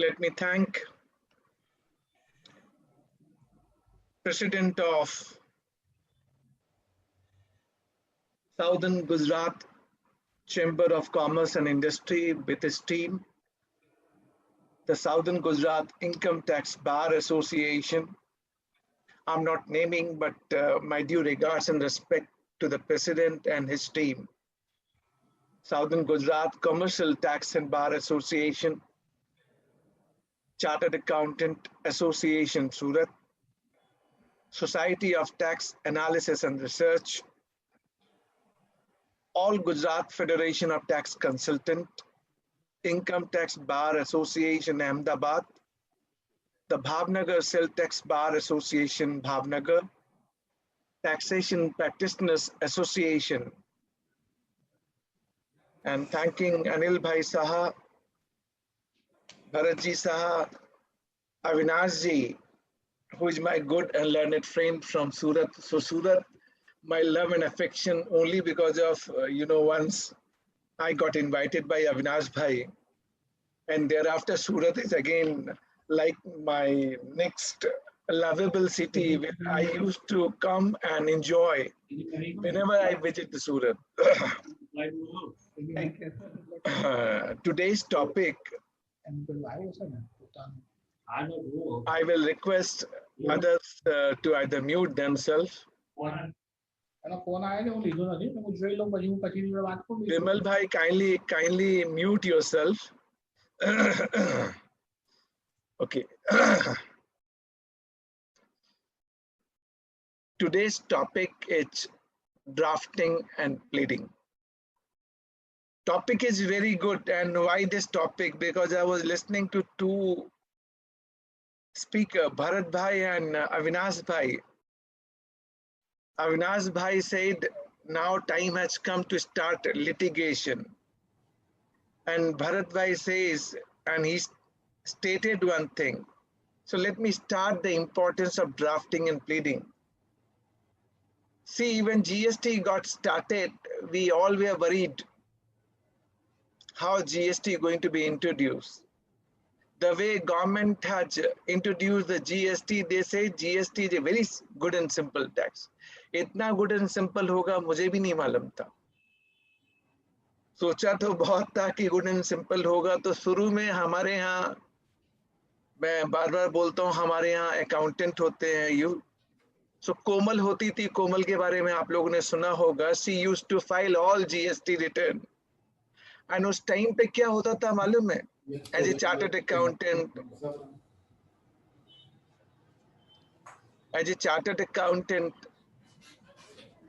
Let me thank President of Southern Gujarat Chamber of Commerce and Industry with his team, the Southern Gujarat Income Tax Bar Association. I'm not naming, but my due regards and respect to the President and his team. Southern Gujarat Commercial Tax and Bar Association, Chartered Accountant Association Surat, Society of Tax Analysis and Research, All Gujarat Federation of Tax Consultant, Income Tax Bar Association Ahmedabad, the Bhavnagar Sale Tax Bar Association Bhavnagar, Taxation Practitioners Association, and thanking Anil Bhai Saha, Bharatji Saha, Avinash ji, who is my good and learned friend from Surat. So Surat, my love and affection only because of, once I got invited by Avinash Bhai, and thereafter Surat is again like my next lovable city where I used to come and enjoy whenever I visit the Surat. Today's topic, I will request others to either mute themselves. Vimal Bhai, kindly mute yourself. Okay. Today's topic is drafting and pleading. Topic is very good, and why this topic? Because I was listening to two speakers, Bharat Bhai and Avinash Bhai. Avinash Bhai said, now time has come to start litigation. And Bharat Bhai says, and he stated one thing. So let me start the importance of drafting and pleading. See, when GST got started, we all were worried how GST is going to be introduced. The way government has introduced the GST, they say GST is a very good and simple tax. इतना good and simple होगा मुझे भी नहीं मालूम था. सोचा तो बहुत था कि good and simple होगा. तो शुरू में हमारे यहाँ, मैं बार बार बोलता हूँ, हमारे यहाँ accountant होते हैं. So कोमल होती थी, कोमल के बारे में आप लोगों ने सुना होगा. She used to file all GST return. And उस टाइम पे क्या होता था मालूम है? As a chartered accountant,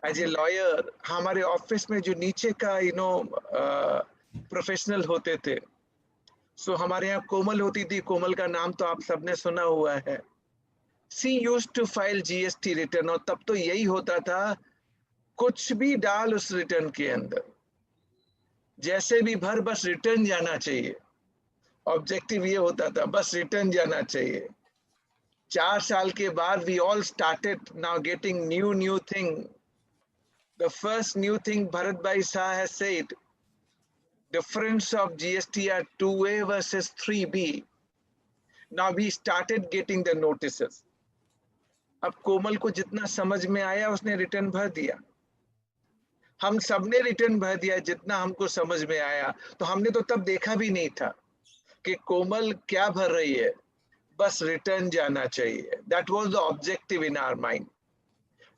as a lawyer, हमारे ऑफिस में जो नीचे का प्रोफेशनल होते थे, सो हमारे यहाँ कोमल होती थी. कोमल का नाम तो आप सबने सुना हुआ है. She used to file GST return, और तब तो यही होता था, कुछ भी डाल उस रिटर्न के अंदर, जैसे भी भर, बस रिटर्न जाना चाहिए. ऑब्जेक्टिव ये होता था, बस रिटर्न जाना चाहिए. 4 साल के बाद we all started now getting new thing. The first new thing Bharat Bhai Shah has said, difference of GSTR 2A versus 3B. Now we started getting the notices. अब कोमल को जितना समझ में आया उसने रिटर्न भर दिया. हम सबने रिटर्न भर दिया जितना हमको समझ में आया. तो हमने तो तब देखा भी नहीं था कि कोमल क्या भर रही है, बस रिटर्न जाना चाहिए. That was the objective in our mind.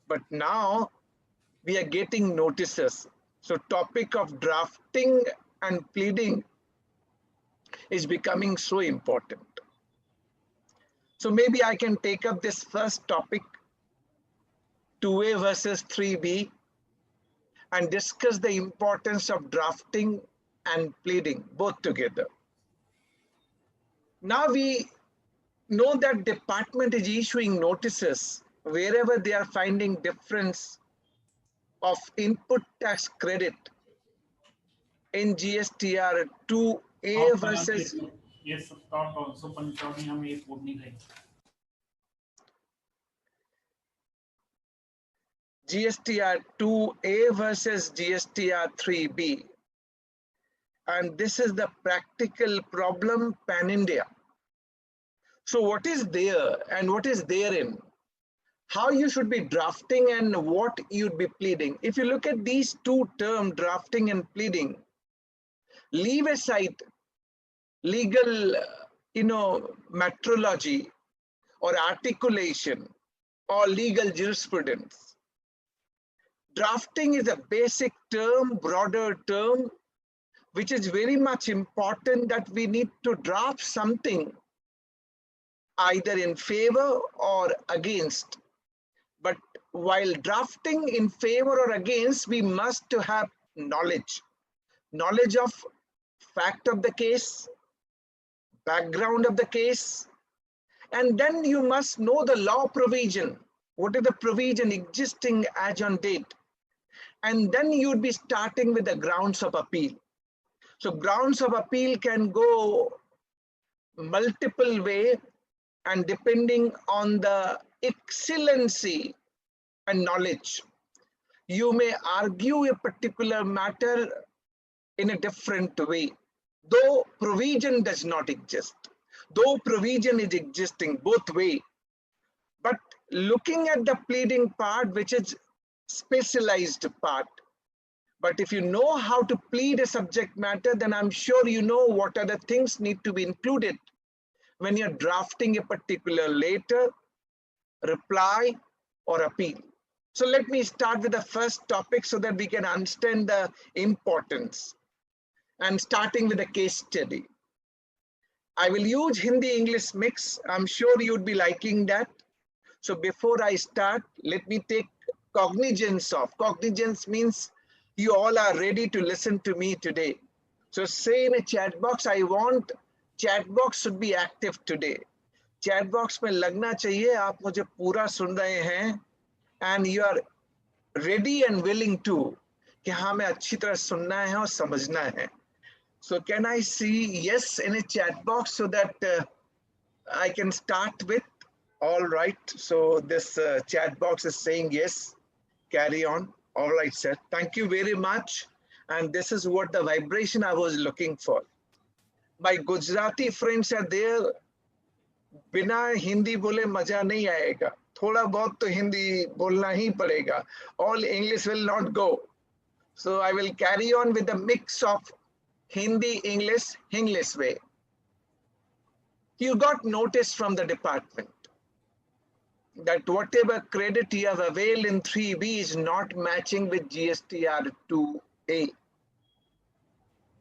But now we are getting notices. So topic of drafting and pleading is becoming so important. So maybe I can take up this first topic, 2A versus 3B, and discuss the importance of drafting and pleading both together. Now we know that department is issuing notices wherever they are finding difference of input tax credit in GSTR 2A versus GSTR 2A versus GSTR 3B. And this is the practical problem pan-India. So what is there and what is therein? How you should be drafting and what you'd be pleading. If you look at these two terms, drafting and pleading, leave aside legal, metrology or articulation or legal jurisprudence. Drafting is a basic term, broader term, which is very much important that we need to draft something either in favor or against. But while drafting in favor or against, we must have knowledge of fact of the case, background of the case, and then you must know the law provision. What is the provision existing as on date? And then you'd be starting with the grounds of appeal. So grounds of appeal can go multiple way, and depending on the excellency and knowledge, you may argue a particular matter in a different way, though provision does not exist, though provision is existing both way. But looking at the pleading part, which is specialized part, but if you know how to plead a subject matter, then I'm sure you know what are the things need to be included when you're drafting a particular letter, reply, or appeal. So let me start with the first topic so that we can understand the importance. And starting with a case study. I will use Hindi-English mix. I'm sure you'd be liking that. So before I start, let me take cognizance of. Cognizance means you all are ready to listen to me today. So say in a chat box, I want chat box should be active today. Chat box में लगना चाहिए आप मुझे पूरा सुन रहे हैं and you are ready and willing to कि हाँ मैं अच्छी तरह सुनना है और समझना है. So can I see yes in a chat box so that I can start with? All right. So this chat box is saying yes. Carry on. All right, sir. Thank you very much. And this is what the vibration I was looking for. My Gujarati friends are there. बिना हिंदी बोले मजा नहीं आएगा. थोड़ा बहुत तो हिंदी बोलना ही पड़ेगा. All English will not go. So I will carry on with the mix of Hindi, English way. You got notice from the department that whatever credit you have availed in 3B is not matching with GSTR 2A.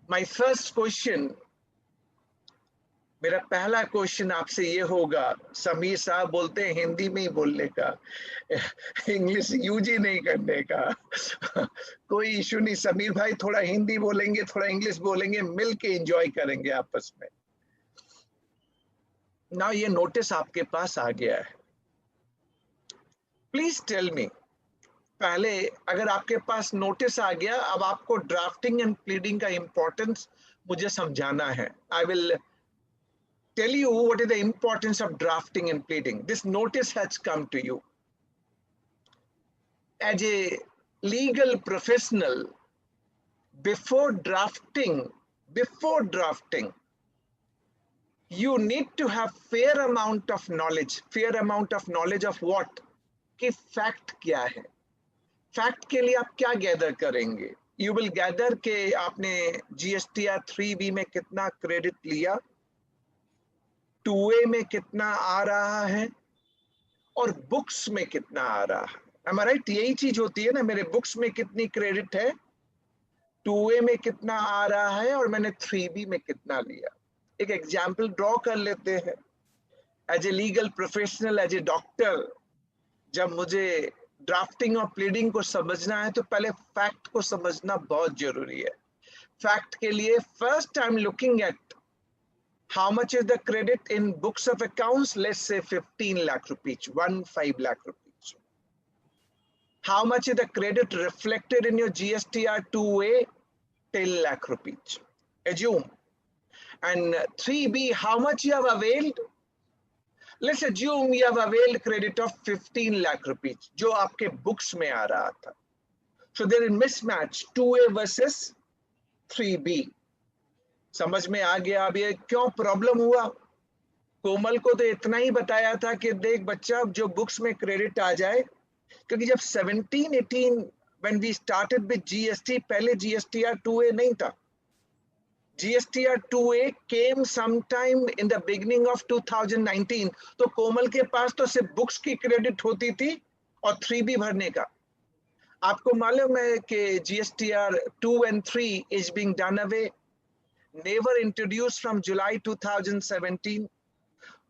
My first question, मेरा पहला question आपसे ये होगा, समीर साहब बोलते हैं हिंदी में ही बोलने का, इंग्लिश यूज ही नहीं करने का. कोई इशू नहीं समीर भाई, थोड़ा हिंदी बोलेंगे थोड़ा इंग्लिश बोलेंगे, मिल के एंजॉय करेंगे आपस में. ना ये नोटिस आपके पास आ गया है. प्लीज टेल मी, पहले अगर आपके पास नोटिस आ गया, अब आपको ड्राफ्टिंग एंड प्लीडिंग का इंपॉर्टेंस मुझे समझाना है. I will tell you what is the importance of drafting and pleading. This notice has come to you. As a legal professional, before drafting, you need to have fair amount of knowledge. Fair amount of knowledge of what? कि fact क्या है? Fact के लिए आप क्या gather करेंगे? You will gather कि आपने GSTR 3B में कितना credit लिया, 2A में कितना आ रहा है और बुक्स में कितना आ रहा है. Am I right? यही चीज होती है ना, मेरे बुक्स में कितनी क्रेडिट है, 2A में कितना आ रहा है और मैंने 3B में कितना लिया. एक एग्जाम्पल ड्रॉ कर लेते हैं. As a legal professional, as a doctor, जब मुझे ड्राफ्टिंग और प्लीडिंग को समझना है तो पहले फैक्ट को समझना बहुत जरूरी है. फैक्ट के लिए first I am looking at how much is the credit in books of accounts. Let's say 15 lakh rupees, 15 lakh rupees. How much is the credit reflected in your GSTR 2A? 10 lakh rupees. Assume. And 3B, how much you have availed? Let's assume you have availed credit of 15 lakh rupees, जो आपके books में आ रहा था. So there is mismatch, 2A versus 3B. समझ में आ गया अब ये क्यों प्रॉब्लम हुआ? कोमल को तो इतना ही बताया था कि देख बच्चा, जो बुक्स में क्रेडिट आ जाए, क्योंकि जब 17-18 when we started with GST, पहले GSTR 2A नहीं था. GSTR 2A came sometime in the beginning of 2019. तो कोमल के पास तो सिर्फ बुक्स की क्रेडिट होती थी और 3B भरने का. आपको मालूम है कि GSTR 2 and 3 is being done away, never introduced from July 2017.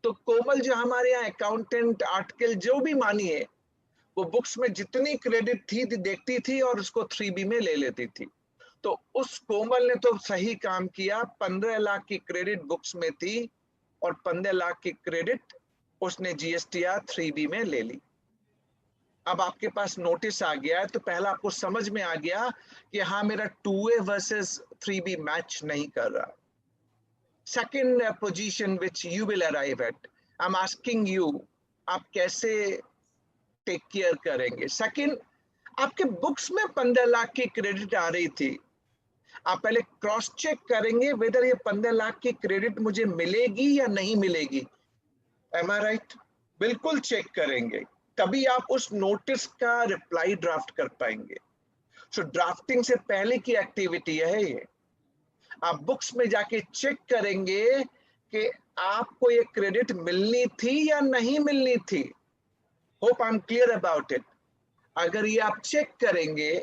तो कोमल जो हमारे यहाँ अकाउंटेंट आर्टिकल जो भी मानिए, वो बुक्स में जितनी क्रेडिट थी देखती थी और उसको 3B में ले लेती थी. तो उस कोमल ने तो सही काम किया, 15 लाख की क्रेडिट बुक्स में थी और 15 लाख की क्रेडिट उसने GSTR 3B में ले ली. अब आपके पास नोटिस आ गया है, तो पहला आपको समझ में आ गया कि हाँ, मेरा 2A वर्सेस 3B मैच नहीं कर रहा. Second position which you will arrive at, I'm asking you, आप कैसे टेक केयर करेंगे? सेकंड, आपके बुक्स में 15 लाख की क्रेडिट आ रही थी, आप पहले क्रॉस चेक करेंगे वेदर ये 15 लाख की क्रेडिट मुझे मिलेगी या नहीं मिलेगी. M I right? बिल्कुल चेक करेंगे, तभी आप उस नोटिस का रिप्लाई ड्राफ्ट कर पाएंगे. सो ड्राफ्टिंग से पहले की एक्टिविटी है ये. आप बुक्स में जाके चेक करेंगे कि आपको ये क्रेडिट मिलनी थी या नहीं मिलनी थी. Hope I am clear about it. अगर ये आप चेक करेंगे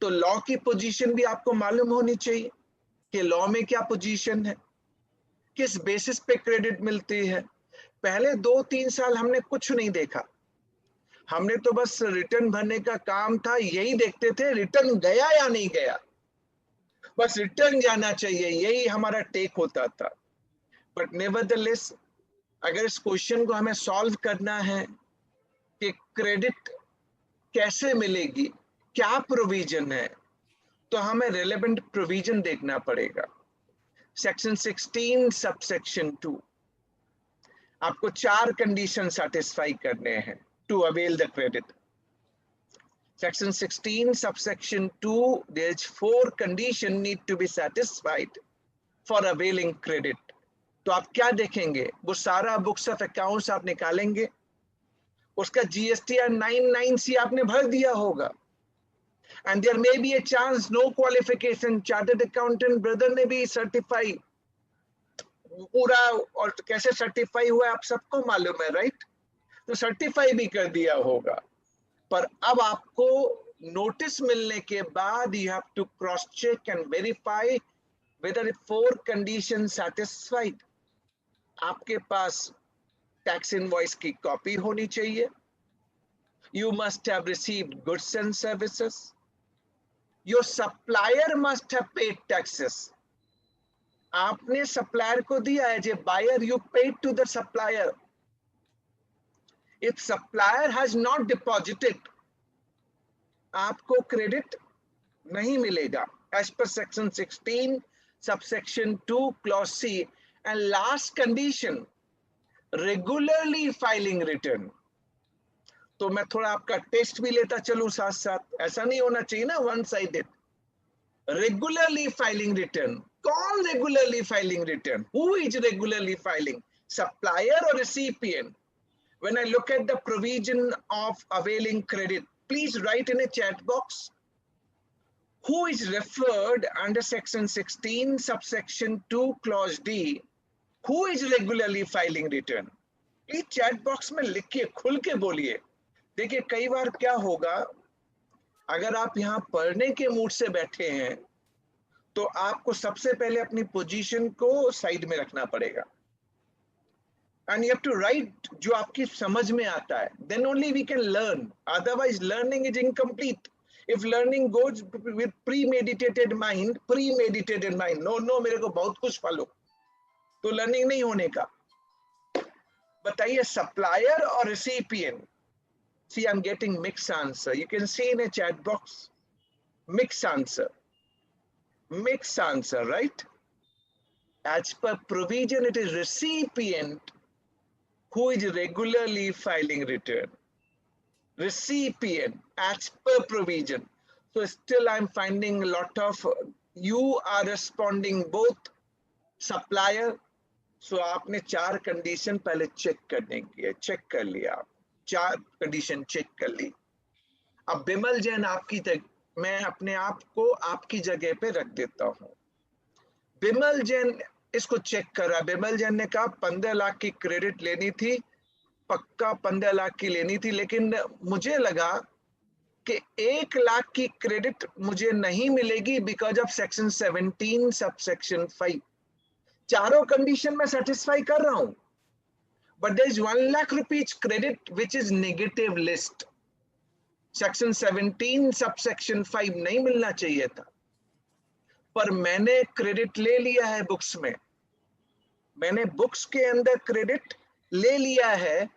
तो लॉ की पोजीशन भी आपको मालूम होनी चाहिए कि लॉ में क्या पोजीशन है, किस बेसिस पे क्रेडिट मिलती है. पहले 2-3 साल हमने कुछ नहीं देखा, हमने तो बस रिटर्न भरने का काम था, यही देखते थे रिटर्न गया या नहीं गया, बस रिटर्न जाना चाहिए, यही हमारा टेक होता था. बट नेवरदलेस, अगर इस क्वेश्चन को हमें सॉल्व करना है कि क्रेडिट कैसे मिलेगी, क्या प्रोविजन है, तो हमें रिलेवेंट प्रोविजन देखना पड़ेगा. सेक्शन 16 सबसेक्शन 2, आपको 4 कंडीशन सेटिस्फाई करने हैं to avail the credit. Section 16 subsection 2, there is 4 condition need to be satisfied for availing credit. तो आप क्या देखेंगे? वो सारा बुक्स ऑफ अकाउंट्स आप निकालेंगे, उसका GSTR 99C आपने भर दिया होगा, and there may be a chance no qualification chartered accountant brother ने भी सर्टिफाई पूरा, और कैसे सर्टिफाई हुआ आप सबको मालूम है, राइट? तो सर्टिफाई भी कर दिया होगा. पर अब आपको नोटिस मिलने के बाद you have to cross check and verify whether 4 condition satisfied. आपके पास टैक्स इनवॉइस की कॉपी होनी चाहिए. You must have received goods and services. Your supplier must have paid taxes. आपने सप्लायर को दिया as a buyer, you paid to the supplier. If supplier has not deposited, आपको credit नहीं मिलेगा as per section 16 subsection 2 clause C. And last condition, regularly filing return. तो मैं थोड़ा आपका टेस्ट भी लेता चलूं साथ साथ, ऐसा नहीं होना चाहिए ना one sided. Regularly filing return. कौन regularly filing return? Who is regularly filing, supplier और recipient? When I look at the provision of availing credit, please write in a chat box who is referred under section 16 subsection 2 clause D, who is regularly filing return. Please chat box में लिखिए, खुल के बोलिए. देखिए कई बार क्या होगा, अगर आप यहाँ पढ़ने के मूड से बैठे हैं तो आपको सबसे पहले अपनी पोजीशन को साइड में रखना पड़ेगा. And you have to write जो आपकी समझ में आता है, then only we can learn. Otherwise learning is incomplete. If learning goes with premeditated mind, no मेरे को बहुत कुछ फॉलो, तो लर्निंग नहीं होने का. बताइए सप्लायर और recipient. See, I'm getting mixed answer. You can see in a chat box. Mixed answer, right? As per provision, it is recipient who is regularly filing return. Recipient as per provision. So still I'm finding a lot of, you are responding both supplier, सो आपने 4 condition पहले check करने की है, check कर लिया आप, 4 condition check कर ली। अब बिमल जैन आपकी जगह, मैं अपने आप को आपकी जगह पे रख देता हूं। बिमल जैन इसको चेक कर रहा है। बिमल जैन ने कहा 15 लाख की क्रेडिट लेनी थी, पक्का 15 लाख की लेनी थी, लेकिन मुझे लगा कि 1 लाख की क्रेडिट मुझे नहीं मिलेगी because of section 17 sub section 5। चारों कंडीशन में सेटिस्फाई कर रहा हूं, but there is 1 lakh rupees credit which is negative list. Section 17 sub section 5 नहीं मिलना चाहिए था, पर मैंने क्रेडिट ले लिया है बुक्स में, मैंने बुक्स के अंदर क्रेडिट ले लिया है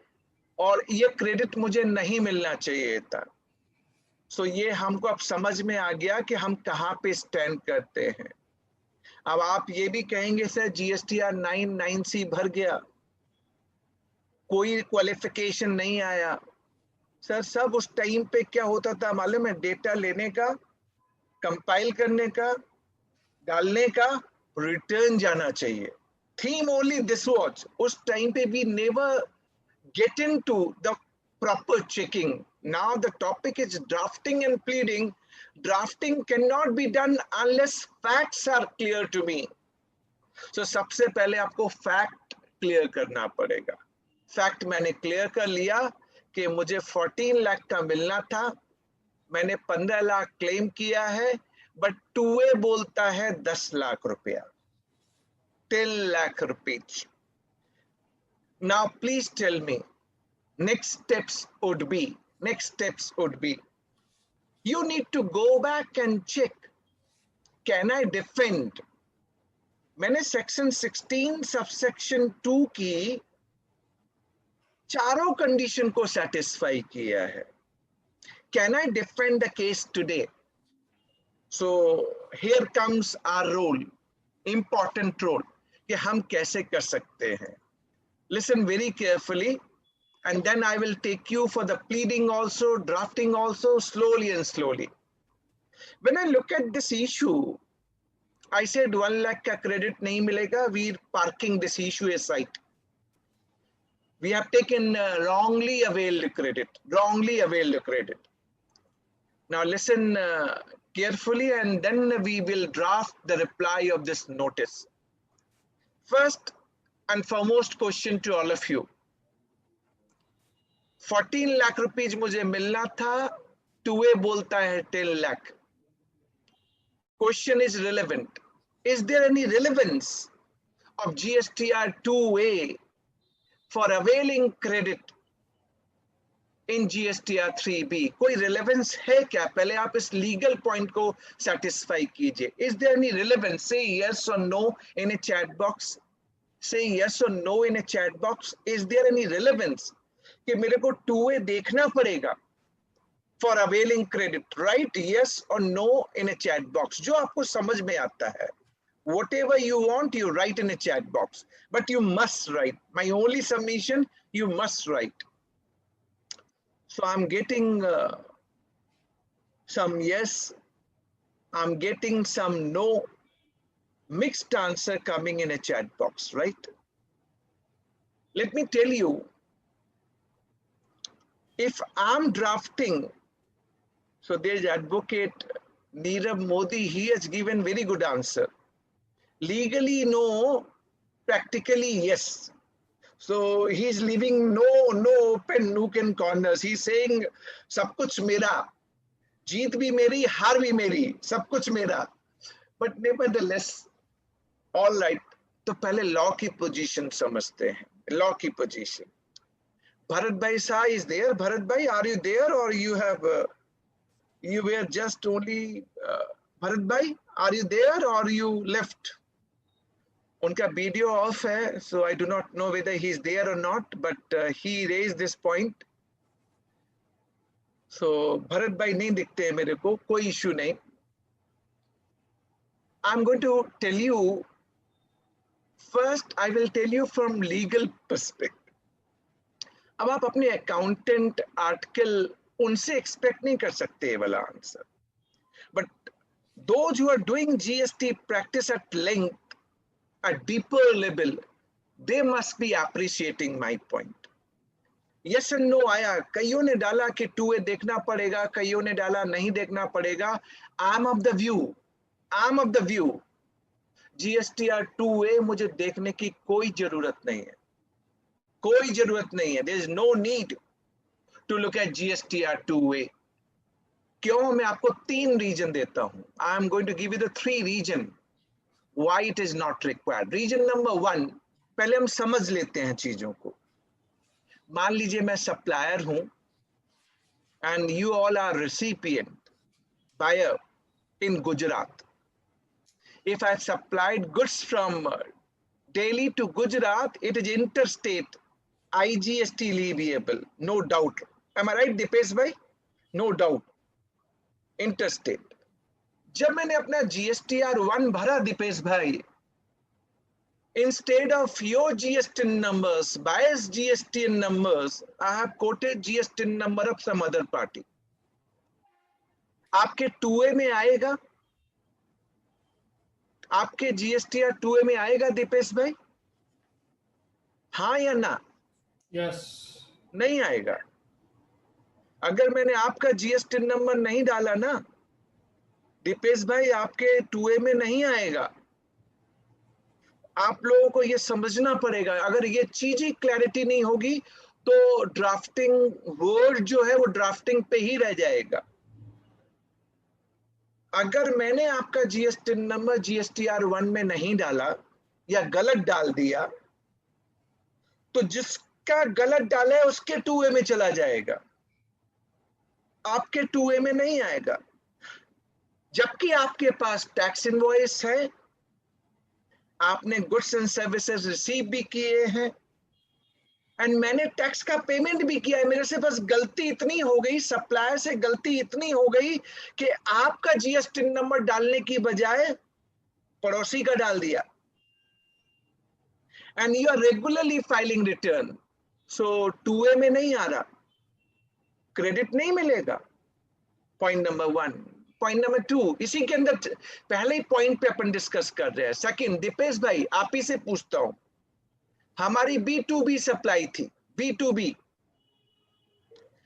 और ये क्रेडिट मुझे नहीं मिलना चाहिए था। सो ये हमको अब समझ में आ गया कि हम कहां पे स्टैंड करते हैं। अब आप ये भी कहेंगे सर जीएसटीआर 9(9)(c) भर गया, कोई क्वालिफिकेशन नहीं आया। सर सब उस टाइम पे क्या होता था मालूम है? डेटा लेने का, कंपाइल करने का, डालने का, रिटर्न जाना चाहिए। थीम ओनली दिस वाज, उस टाइम पे भी never get into the proper checking. Now the topic is drafting and pleading. Drafting cannot be done unless facts are clear to me. So सबसे पहले आपको फैक्ट क्लियर करना पड़ेगा। Fact मैंने clear कर लिया कि मुझे 14 लाख का मिलना था, मैंने 15 लाख क्लेम किया है, बट टूए बोलता है 10 लाख रुपया, 10 lakh rupees. Now please tell me, next steps would be you need to go back and check, can I defend? मैंने सेक्शन 16 सबसेक्शन 2 की चारों कंडीशन को सेटिस्फाई किया है। Can I defend the case today? So here comes our role, important role, कि हम कैसे कर सकते हैं। Listen very carefully and then I will take you for the pleading also, drafting also, slowly and slowly. When I look at this issue, I said 1 lakh ka credit nahi milega, we are parking this issue aside. We have taken wrongly availed credit. Now listen carefully and then we will draft the reply of this notice. First and foremost question to all of you. 14 lakh rupees मुझे मिलना था, टूए बोलता है 10 lakh. Question is relevant. Is there any relevance of GSTR 2A for availing credit in GSTR 3B? कोई relevance है क्या? पहले आप इस legal point को satisfy कीजिए। Is there any relevance? Say yes or no in a chat box. Say yes or no in a chat box. Is there any relevance कि मेरे को 2A देखना पड़ेगा for availing credit? Write yes or no in a chat box. जो आपको समझ में आता है, whatever you want, you write in a chat box, but you must write. My only submission, you must write. So I'm getting some yes, I'm getting some no, mixed answer coming in a chat box, right? Let me tell you, if I'm drafting, so there's advocate Nirav Modi, he has given very good answer. Legally no, practically yes. So he's leaving no open nook and corners. He's saying सब कुछ मेरा, जीत भी मेरी, हार भी मेरी, सब कुछ मेरा. But nevertheless, all right. तो पहले लॉ की पोजीशन समझते हैं, लॉ की position. Bharat Bhai Shah is there. Bharat Bhai, are you there or you have you were just only Bharat Bhai, are you there or you left? उनका video of है, so I do not know whether he is there or not, but he raised this point. So Bharat Bhai नहीं दिखते हैं मेरे को, कोई issue नहीं. I'm going to tell you, first I will tell you from legal perspective. अब आप अपने अकाउंटेंट आर्टिकल उनसे एक्सपेक्ट नहीं कर सकते ये वाला answer, but those who are doing GST practice at length, at deeper level, they must be appreciating my point. Yes and no आया, कईयों ने डाला कि 2A देखना पड़ेगा, कईयों ने डाला नहीं देखना पड़ेगा. I'm of the view GSTR 2A मुझे देखने की कोई जरूरत नहीं है, कोई जरूरत नहीं है. There is no need to look at GSTR 2A. क्यों? मैं आपको 3 रीजन देता हूं. I am going to give you the 3 reason why it is not required. Reason number 1, पहले हम समझ लेते हैं चीजों को. मान लीजिए मैं सप्लायर हूं and you all are recipient buyer in Gujarat. If I have supplied goods from Delhi to Gujarat, it is interstate IGST leviable, no doubt. Am I right, Dipesh bhai? No doubt. Interstate. जब मैंने अपना GSTR 1 भरा दीपेश भाई, instead of your GSTN numbers, biased GSTN numbers, I have quoted GSTN number of some other party. आपके 2A में आएगा, आपके GSTR 2A में आएगा दीपेश भाई? हाँ या ना? यस. नहीं आएगा. अगर मैंने आपका GSTN नंबर नहीं डाला ना दीपेश भाई, आपके 2A में नहीं आएगा. आप लोगों को ये समझना पड़ेगा. अगर ये चीज ही क्लैरिटी नहीं होगी तो ड्राफ्टिंग वर्ड जो है वो ड्राफ्टिंग पे ही रह जाएगा. अगर मैंने आपका GSTN नंबर GSTR 1 में नहीं डाला या गलत डाल दिया तो जिसका गलत डाला है उसके 2A में चला जाएगा, आपके 2A में नहीं आएगा. जबकि आपके पास टैक्स इनवॉइस है, आपने गुड्स एंड सर्विसेज रिसीव भी किए हैं एंड मैंने टैक्स का पेमेंट भी किया है. मेरे से बस गलती इतनी हो गई, सप्लायर से गलती इतनी हो गई कि आपका GSTN नंबर डालने की बजाय पड़ोसी का डाल दिया. And you are regularly filing return, so 2A में नहीं आ रहा, क्रेडिट नहीं मिलेगा. Point number 1. पॉइंट नंबर 2, इसी के अंदर पहले ही पॉइंट पे अपन डिस्कस कर रहे हैं. सेकंड, दीपेश भाई आप ही से पूछता हूं, हमारी B2B सप्लाई थी, B2B,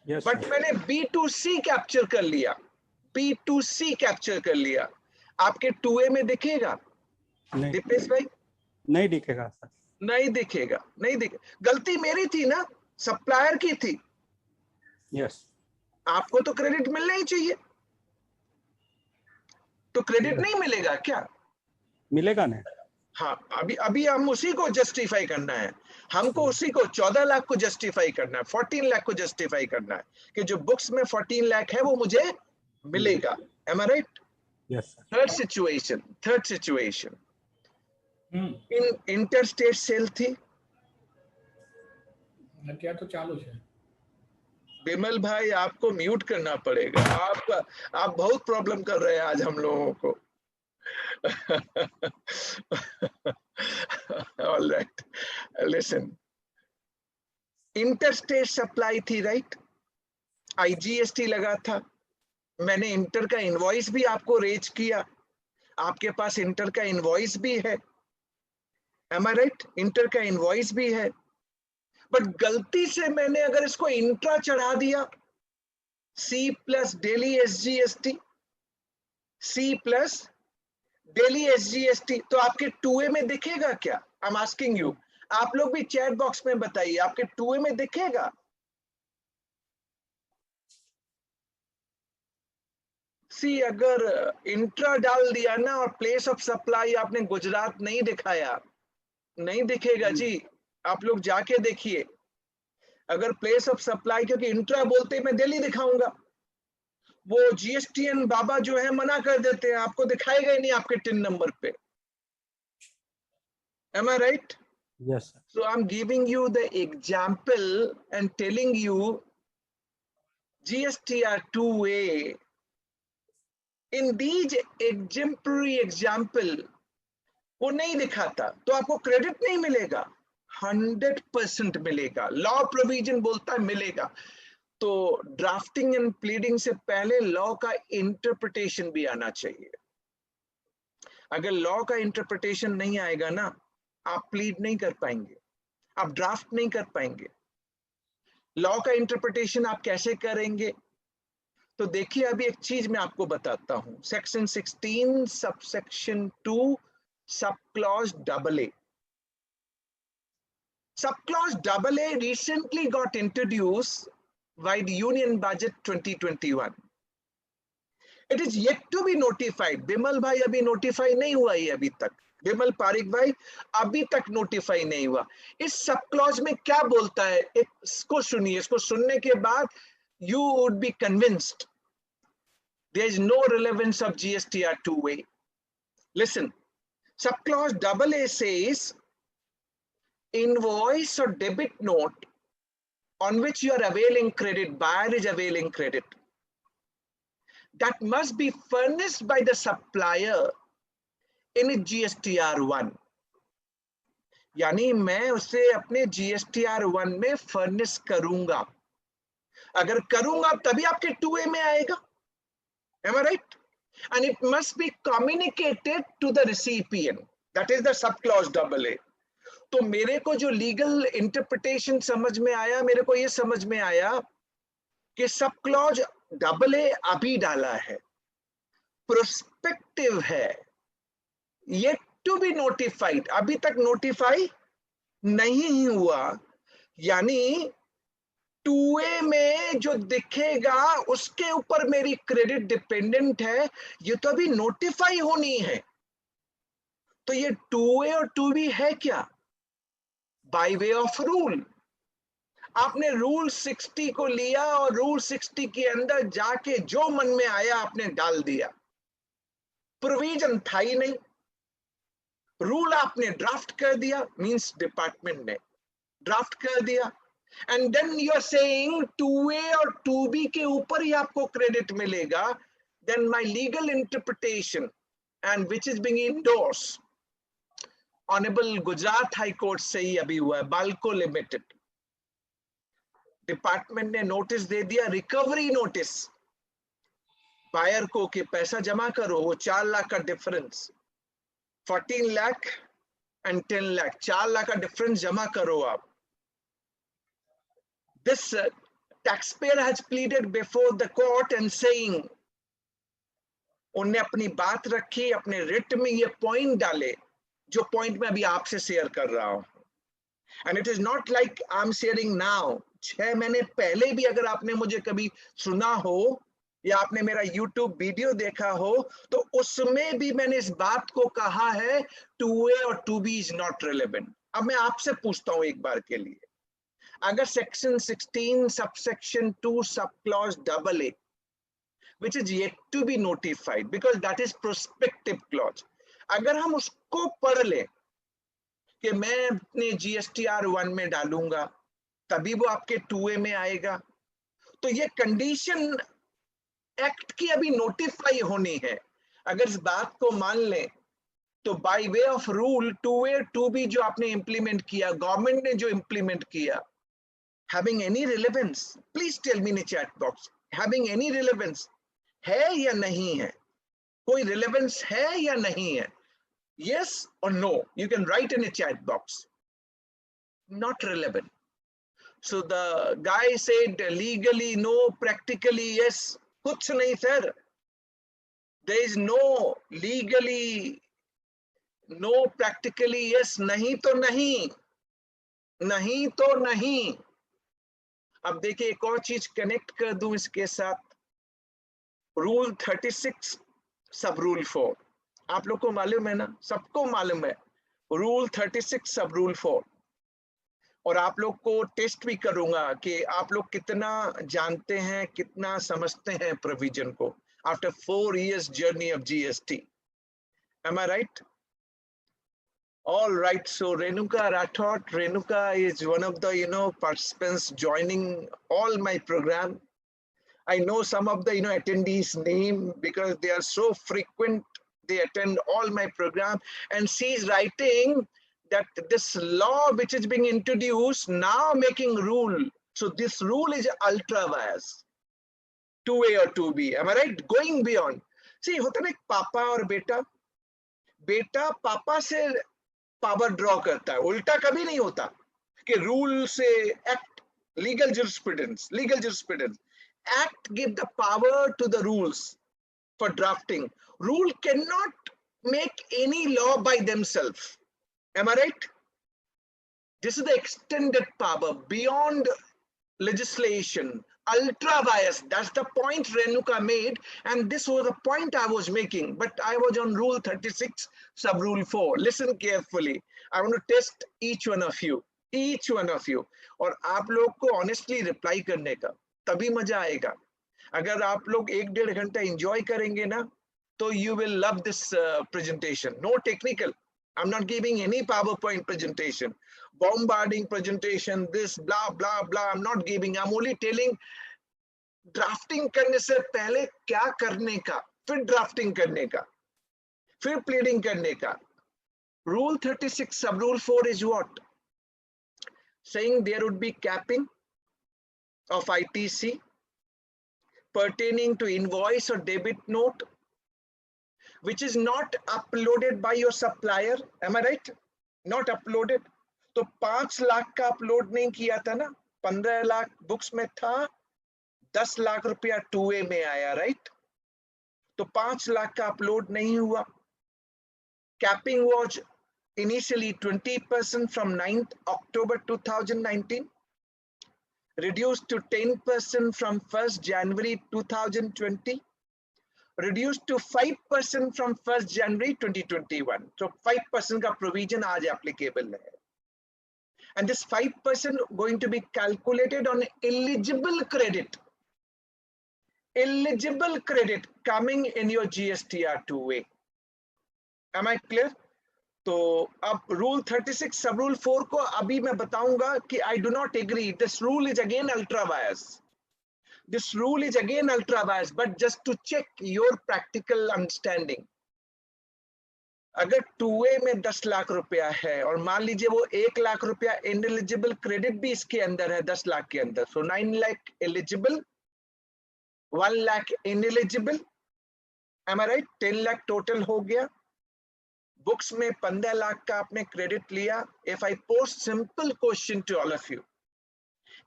बट मैंने B2C कैप्चर कर लिया, B2C कैप्चर कर लिया. आपके 2A में दिखेगा दीपेश भाई? नहीं दिखेगा सर. नहीं दिखेगा, नहीं दिखेगा. गलती मेरी थी ना, सप्लायर की थी. यस. आपको तो क्रेडिट मिलना ही चाहिए, तो क्रेडिट नहीं मिलेगा क्या? मिलेगा नहीं. हाँ, अभी हम उसी को जस्टिफाई करना है. हमको उसी को 14 लाख को जस्टिफाई करना है, 14 लाख को जस्टिफाई करना है कि जो बुक्स में 14 लाख है वो मुझे मिलेगा. Am I right? Yes. Third situation in interstate sale थी. क्या तो चालू है. बिमल भाई आपको म्यूट करना पड़ेगा, आप बहुत प्रॉब्लम कर रहे हैं आज हम लोगों को. All right, listen. Interstate supply थी, राइट? IGST लगा था. मैंने इंटर का इनवॉइस भी आपको रेज किया, आपके पास इंटर का इनवॉइस भी है. Am I right? इंटर का इनवॉइस भी है, बट गलती से मैंने अगर इसको इंट्रा चढ़ा दिया, C plus daily SGST, C plus daily SGST, तो आपके 2A में दिखेगा क्या? आई एम आस्किंग यू. आप लोग भी चैट बॉक्स में बताइए, आपके 2A में दिखेगा? सी अगर इंट्रा डाल दिया ना और प्लेस ऑफ सप्लाई आपने गुजरात नहीं दिखाया, नहीं दिखेगा जी. आप लोग जाके देखिए, अगर प्लेस ऑफ सप्लाई, क्योंकि इंट्रा बोलते मैं दिल्ली दिखाऊंगा, वो GSTN बाबा जो है मना कर देते हैं, आपको दिखाएगा ही नहीं आपके टिन नंबर पे. Am I right? Yes, sir. So I'm giving you the example and telling you GSTR 2A. In these exemplary example वो नहीं दिखाता तो आपको क्रेडिट नहीं मिलेगा. 100% मिलेगा. लॉ प्रोविजन बोलता है मिलेगा. तो ड्राफ्टिंग एंड प्लीडिंग से पहले लॉ का इंटरप्रिटेशन भी आना चाहिए. अगर लॉ का इंटरप्रिटेशन नहीं आएगा ना, आप प्लीड नहीं कर पाएंगे, आप ड्राफ्ट नहीं कर पाएंगे। लॉ का इंटरप्रिटेशन आप कैसे करेंगे? तो देखिए अभी एक चीज मैं आपको बताता हूं, section 16 subsection 2 sub clause AA. Sub clause AA recently got introduced by the Union Budget 2021. It is yet to be notified. Bimal भाई अभी नोटिफाई नहीं हुआ है अभी तक, बिमल पारिक भाई अभी तक नोटिफाई नहीं हुआ। इस सब क्लॉज में क्या बोलता है, इसको सुनिए, इसको सुनने के बाद you would be convinced there is no relevance of GSTR 2A. Listen, subclause AA says invoice or debit note on which you are availing credit, buyer is availing credit, that must be furnished by the supplier in GSTR 1. यानी मैं उसे अपने GSTR 1 में furnish करूंगा, अगर करूंगा तभी आपके 2A में आएगा। Am I right? And it must be communicated to the recipient. That is the subclause AA. तो मेरे को जो लीगल इंटरप्रिटेशन समझ में आया, मेरे को ये समझ में आया कि सब क्लॉज AA अभी डाला है, प्रोस्पेक्टिव है, येट टू बी नोटिफाइड, अभी तक नोटिफाई नहीं हुआ। यानी 2A में जो दिखेगा उसके ऊपर मेरी क्रेडिट डिपेंडेंट है, ये तो अभी नोटिफाई होनी है। तो ये 2A और 2B है क्या? By way of rule. आपने रूल 60 को लिया और रूल 60 के अंदर जाके जो मन में आया आपने डाल दिया, प्रोविजन था ही नहीं, रूल आपने ड्राफ्ट कर दिया, मींस डिपार्टमेंट ने ड्राफ्ट कर दिया, and then you are saying 2A और 2B के ऊपर ही आपको क्रेडिट मिलेगा। Then my legal interpretation and which is being endorsed honourable Gujarat high court से ही अभी हुआ है, बाल्को लिमिटेड, डिपार्टमेंट ने नोटिस दे दिया, रिकवरी नोटिस बायर को कि पैसा जमा करो, वो 4 लाख का डिफरेंस, 14 लाख एंड 10 लाख, 4 लाख का डिफरेंस जमा करो आप। This taxpayer has pleaded before the court and saying, उन्होंने अपनी बात रखी, अपने रिट में ये पॉइंट डाले जो पॉइंट मैं अभी आपसे शेयर कर रहा हूं। And it is not like I am sharing now, 6 महीने पहले भी अगर आपने मुझे कभी सुना हो या आपने मेरा YouTube वीडियो देखा हो तो उसमें भी मैंने इस बात को कहा है 2A और 2B इज नॉट रिलेवेंट। अब मैं आपसे पूछता हूं एक बार के लिए, अगर section 16 subsection 2 sub clause AA which is yet to be notified because that is prospective clause, अगर हम उसको पढ़ ले कि मैं अपने GSTR 1 में डालूंगा तभी वो आपके 2A में आएगा, तो ये कंडीशन एक्ट की अभी नोटिफाई होनी है। अगर इस बात को मान लें तो by way of rule 2A 2B जो आपने इंप्लीमेंट किया, गवर्नमेंट ने जो इंप्लीमेंट किया, having any relevance, please tell me in chat box, having any relevance है या नहीं है? कोई रिलेवेंस है या नहीं है? Yes or no? You can write in a chat box. Not relevant. So the guy said legally no, practically yes. कुछ नहीं sir. There is no legally no, practically yes. नहीं तो नहीं, नहीं तो नहीं। अब देखिए एक और चीज कनेक्ट कर दूं इसके साथ, रूल 36 सब रूल 4, आप लोग को मालूम है ना, सबको मालूम है, रूल 36 सब रूल 4, और आप लोग को टेस्ट भी करूंगा कि आप लोग कितना जानते हैं, कितना समझते हैं प्रोविजन को after 4 years journey of GST। Am I right? All right, so Renuka Rathod, Renuka is one of the participants joining all my program. I know some of the attendees name because they are so frequent, they attend all my program, and she is writing that this law which is being introduced now making rule, so this rule is ultra vires 2A or 2B, am I right? Going beyond, see होता है पापा और बेटा, बेटा पापा से power draw करता है। उल्टा कभी नहीं होता कि रूल से act, legal jurisprudence act give the power to the rules for drafting. Rule cannot make any law by themselves. Am I right? This is the extended power beyond legislation, ultra vires. That's the point Renuka made, and this was the point I was making, but I was on rule 36 sub rule 4. Listen carefully. I want to test each one of you, और आप लोग को honestly reply करने का, तभी मजा आएगा। अगर आप लोग 1-1.5 घंटा enjoy करेंगे ना, तो you will love this presentation. No technical. I'm not giving any PowerPoint presentation, bombarding presentation, this blah blah blah. I'm not giving. I'm only telling drafting करने से पहले क्या करने का, फिर drafting करने का, फिर pleading करने का। Rule 36 sub rule 4 is what? Saying there would be capping of ITC pertaining to invoice or debit note which is not uploaded by your supplier. Am I right? Not uploaded. तो 5 लाख का upload नहीं किया था ना, 15 lakh books में था, 10 लाख रुपया 2A में आया, राइट? तो 5 लाख का अपलोड नहीं हुआ। Capping was initially 20% from 9th October 2019, reduced to 10% from 1st January 2020, reduced to 5% from 1st January 2021. So 5% का provision आज applicable है. And this 5% going to be calculated on eligible credit. Eligible credit coming in your GSTR 2A. Am I clear? तो अब rule 36 सब rule 4 को अभी मैं बताऊंगा कि I do not agree. This rule is again ultra bias. This rule is again ultra bias, but just to check your practical understanding. अगर 2A में 10 लाख रुपया है और मान लीजिए वो 1 लाख रुपया इनएलिजिबल क्रेडिट भी इसके अंदर है 10 लाख के अंदर, so 9 lakh eligible, 1 lakh ineligible, am I right? 10 lakh total हो गया। बुक्स में 15 लाख का आपने क्रेडिट लिया। If I pose simple question to all of you,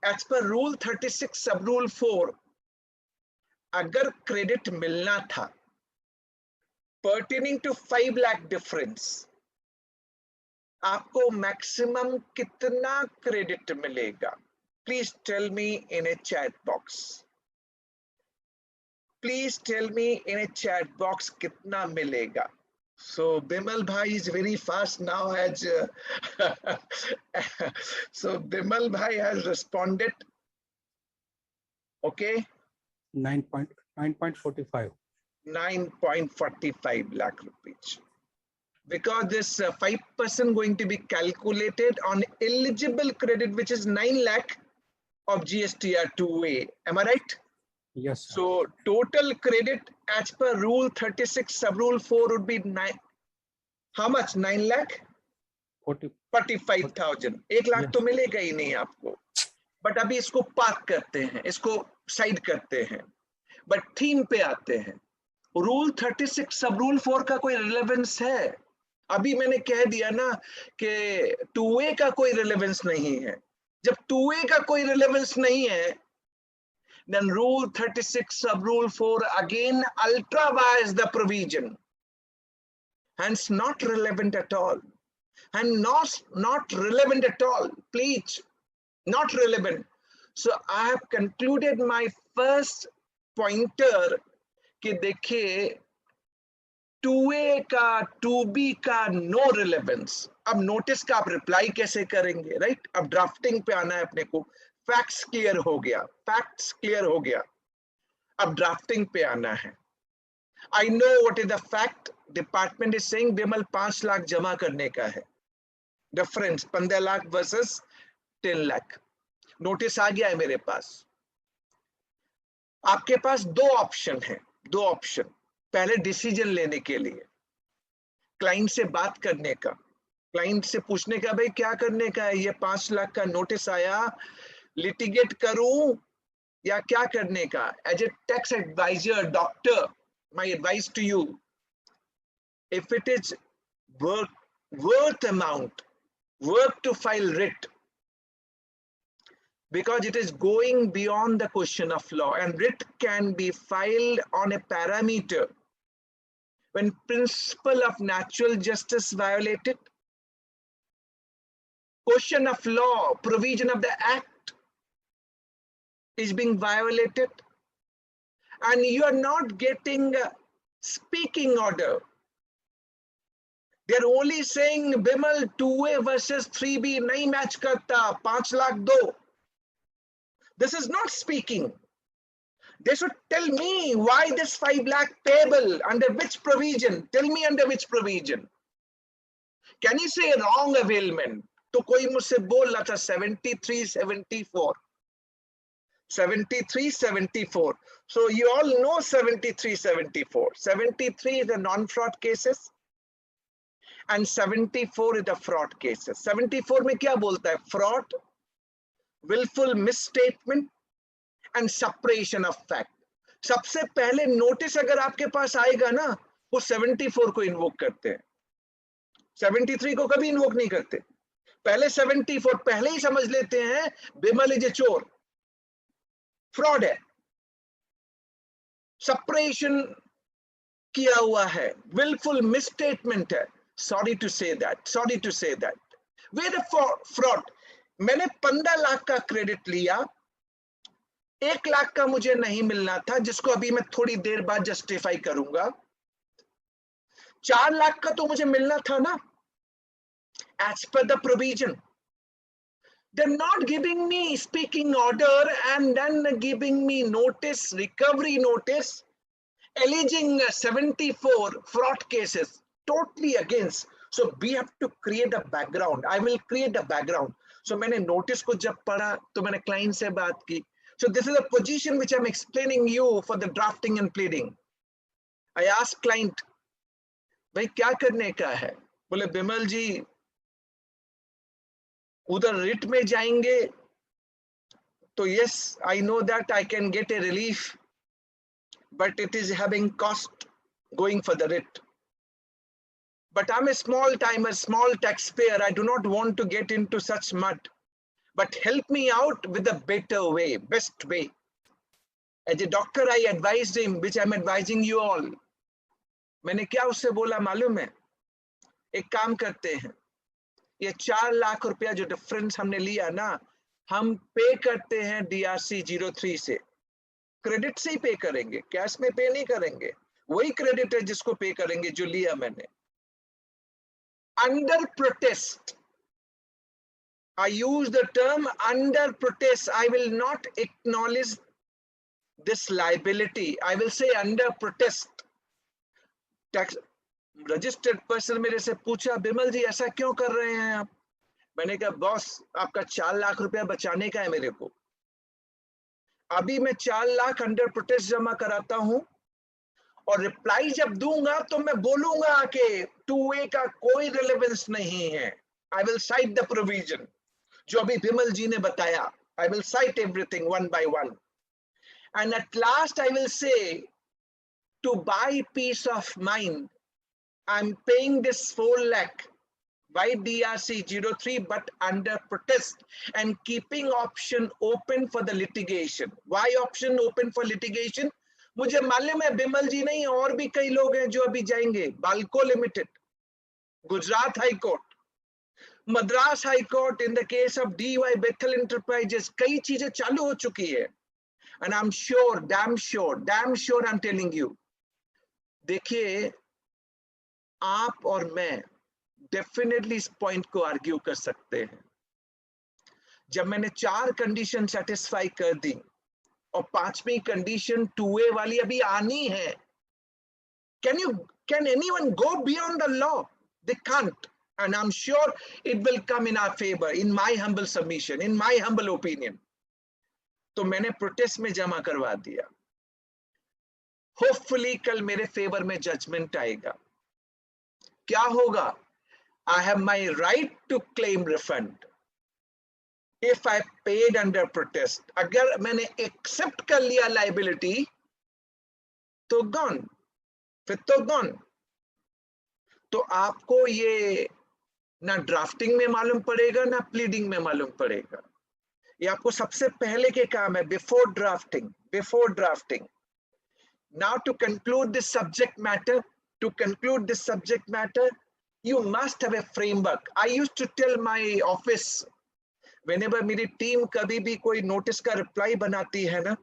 as per rule 36 sub rule 4, अगर क्रेडिट मिलना था pertaining to 5 lakh difference, आपको मैक्सिमम कितना क्रेडिट मिलेगा? Please tell me in a chat box. Please tell me in a chat box कितना मिलेगा? So Bimal bhai is very fast now. So Bimal bhai has responded. Okay. 9.45. 9.45 lakh rupees. Because this 5% going to be calculated on eligible credit, which is 9 lakh of GSTR 2A. Am I right? Yes, sir. So total credit as per rule 36 sub rule 4 would be 9. How much? 9 lakh? 45,000. 1 lakh तो मिलेगा ही नहीं आपको। But अभी इसको park करते हैं, इसको side करते हैं, बट थीम पे आते हैं। रूल 36 सब रूल 4 का कोई रिलेवेंस है? अभी मैंने कह दिया ना कि 2A का कोई रिलेवेंस नहीं है। जब 2A का कोई रिलेवेंस नहीं है, then rule 36 sub rule 4 again ultra vires the provision, hence not relevant at all, and not relevant at all, please, not relevant. So I have concluded my first pointer कि देखिए 2A का 2B का no relevance। अब notice का आप reply कैसे करेंगे, right? अब ड्राफ्टिंग पे आना है अपने को। फैक्ट्स क्लियर हो गया, फैक्ट्स क्लियर हो गया, अब ड्राफ्टिंग पे आना है। I know what is the fact. Department is saying Bimal 5 lakh जमा करने का है, difference 15 lakh versus 10 lakh. Notice आ गया है मेरे पास। आपके पास 2 ऑप्शन है, 2 ऑप्शन। पहले डिसीजन लेने के लिए, क्लाइंट से बात करने का, क्लाइंट से पूछने का भाई क्या करने का है, ये 5 लाख का नोटिस आया, लिटिगेट करूं या क्या करने का? As a tax adviser, doctor, my advice to you, if it is work worth amount, work to file writ, because it is going beyond the question of law, and writ can be filed on a parameter when principle of natural justice violated, question of law, provision of the act is being violated, and you are not getting a speaking order. They are only saying Bimal 2A versus 3B nahi match karta, 5 lakh do. This is not speaking. They should tell me why this 5 lakh payable, under which provision. Tell me under which provision. Can you say wrong availment? तो कोई मुझसे बोल रहा था 73-74. 73-74. So you all know 73-74. 73 is the non-fraud cases and 74 is the fraud cases. 74 में क्या बोलता है? Fraud, willful misstatement and suppression of fact. सबसे पहले नोटिस अगर आपके पास आएगा ना, वो 74 को इन्वोक करते हैं, 73 को कभी इन्वोक नहीं करते. पहले 74 पहले ही समझ लेते हैं बिमल इज ए चोर, फ्रॉड है, सप्रेशन किया हुआ है, विलफुल मिसस्टेटमेंट है. Sorry to say that. Way the fraud. मैंने 15 लाख का क्रेडिट लिया, 1 लाख का मुझे नहीं मिलना था, जिसको अभी मैं थोड़ी देर बाद जस्टिफाई करूंगा. 4 लाख का तो मुझे मिलना था ना, as per the provision. They're not giving me speaking order and then giving me notice, recovery notice, alleging 74 fraud cases, totally against. So we have to create a background. I will create a background. So मैंने notice को जब पढ़ा तो मैंने client से बात की. So this is a position which I'm explaining you for the drafting and pleading. I asked client, भाई क्या करने का है? बोले बिमल जी उधर रिट में जाएंगे तो yes, I know that I can get a relief, but it is having cost going for the writ. But I'm a small timer, small taxpayer. I do not want to get into such mud. But help me out with a better way, best way. As a doctor, I advised him, which I'm advising you all. मैंने क्या उससे बोला मालूम है? एक काम करते हैं, ये 4 लाख रुपया जो डिफरेंस हमने लिया ना, हम पे करते हैं DRC 03 से. क्रेडिट से ही पे करेंगे, कैश में पे नहीं करेंगे. वही क्रेडिट है जिसको पे करेंगे जो लिया मैंने. Under protest, I use the term under protest. I will not acknowledge this liability. I will say under protest. Tax registered person मेरे से पूछा, बिमल जी ऐसा क्यों कर रहे हैं आप? मैंने कहा बॉस आपका 4 लाख रुपया बचाने का है मेरे को. अभी मैं 4 लाख अंडर प्रोटेस्ट जमा कराता हूं और रिप्लाई जब दूंगा तो मैं बोलूंगा कि 2A का कोई रिलेवेंस नहीं है. I will cite the provision जो अभी बिमल जी ने बताया. I will cite everything one by one, and at last I will say to buy peace of mind I'm paying this 4 lakh by DRC 03 but under protest and keeping option open for the litigation. Why option open for litigation? मुझे मालूम है बिमल जी नहीं और भी कई लोग हैं जो अभी जाएंगे. Balco limited, Gujarat high court, Madras high court in the case of DY Bethel Enterprises. कई चीजें चालू हो चुकी है. And I'm sure, damn sure I'm telling you. देखिए आप और मैं डेफिनेटली इस पॉइंट को आर्ग्यू कर सकते हैं. जब मैंने 4 कंडीशन सेटिस्फाई कर दी और 5वीं कंडीशन 2A वाली अभी आनी है, can anyone go beyond the law? They can't, and I'm sure it will come in our favor, in my humble submission, in my humble opinion. तो मैंने प्रोटेस्ट में जमा करवा दिया. होपफुली कल मेरे फेवर में जजमेंट आएगा. क्या होगा? I have my right to claim refund if I paid under protest. अगर मैंने एक्सेप्ट कर लिया लाइबिलिटी तो गॉन, फिर तो गॉन. तो आपको ये ना ड्राफ्टिंग में मालूम पड़ेगा ना प्लीडिंग में मालूम पड़ेगा। ये आपको सबसे पहले के काम है, before drafting. Now to conclude this subject matter, you must have a framework. I used to tell my office, whenever मेरी टीम कभी भी कोई नोटिस का रिप्लाई बनाती है ना,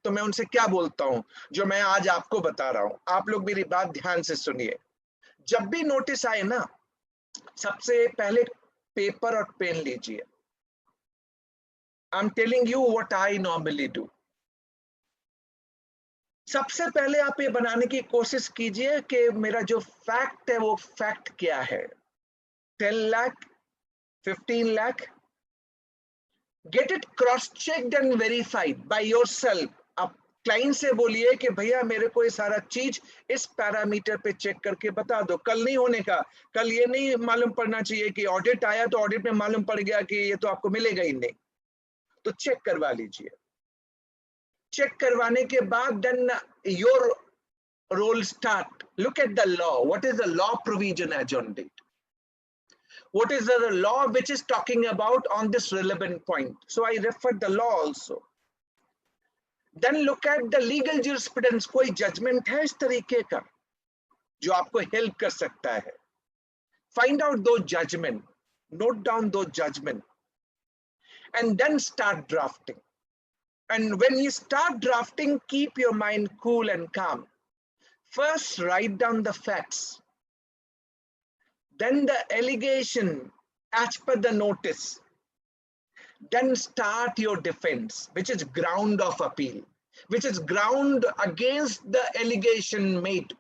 तो मैं उनसे क्या बोलता हूं, जो मैं आज आपको बता रहा हूं। आप लोग मेरी बात ध्यान से सुनिए। जब भी नोटिस आए ना, सबसे पहले पेपर और पेन लीजिए। I am telling you what I normally do. सबसे पहले आप ये बनाने की कोशिश कीजिए कि मेरा जो फैक्ट है वो फैक्ट क्या है। 10 lakh, 15 lakh, get it cross checked and verified by yourself. आप क्लाइंट से बोलिए कि भैया मेरे को ये सारा चीज इस पैरामीटर पे चेक करके बता दो। कल नहीं होने का, कल ये नहीं मालूम पड़ना चाहिए कि ऑडिट आया तो ऑडिट में मालूम पड़ गया कि ये तो आपको मिलेगा ही नहीं। तो चेक करवा लीजिए। चेक करवाने के बाद then your role start. Look at the law, what is the law provision as on date, what is the law which is talking about on this relevant point. So I refer the law also. Then look at the legal jurisprudence. कोई judgment है इस तरीके का जो आपको help कर सकता है। Find out those judgment, note down those judgment, and then start drafting. And when you start drafting, keep your mind cool and calm. First, write down the facts. Then the allegation as per the notice. Then start your defense, which is ground of appeal, which is ground against the allegation made.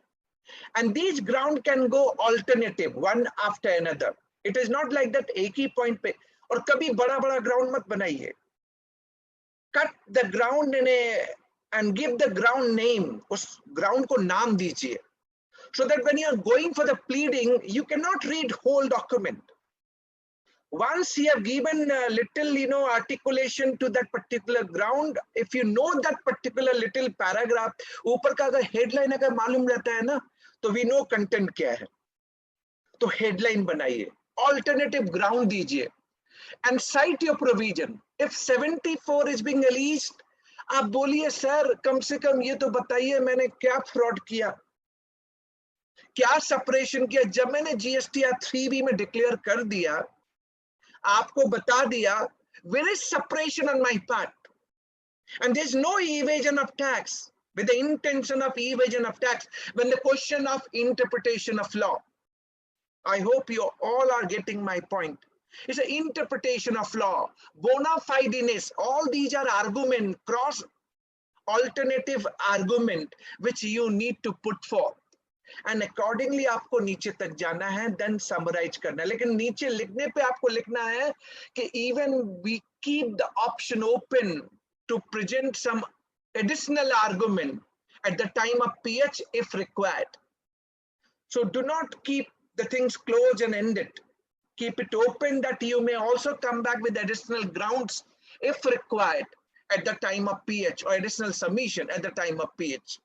And these ground can go alternative, one after another. It is not like that एक ही point पे। और कभी बड़ा बड़ा ground मत बनाइए। Cut the ground in a and give the ground name. उस ground को नाम दीजिए, so that when you are going for the pleading, you cannot read whole document. Once you have given a little, articulation to that particular ground, if you know that particular little paragraph, ऊपर का अगर headline अगर मालूम रहता है ना, तो we know content क्या है। तो headline बनाइए, alternative ground दीजिए, and cite your provision. If 74 is being alleged, आप बोलिए सर कम से कम ये तो बताइए मैंने क्या फ्रॉड किया, क्या सेपरेशन किया। जब मैंने जीएसटीआर 3B में डिक्लेयर कर दिया, आपको बता दिया where is separation on my part, and there is no evasion of tax with the intention of evasion of tax when the question of interpretation of law. I hope you all are getting my point. It's an interpretation of law, bona fideness. All these are argument, cross alternative argument which you need to put forth. And accordingly आपको नीचे तक जाना है, then summarize करना है। लेकिन नीचे लिखने पे आपको लिखना है कि even we keep the option open to present some additional argument at the time of PH if required. So do not keep the things closed and ended. Keep it open that you may also come back with additional grounds if required at the time of PH, or additional submission at the time of PH.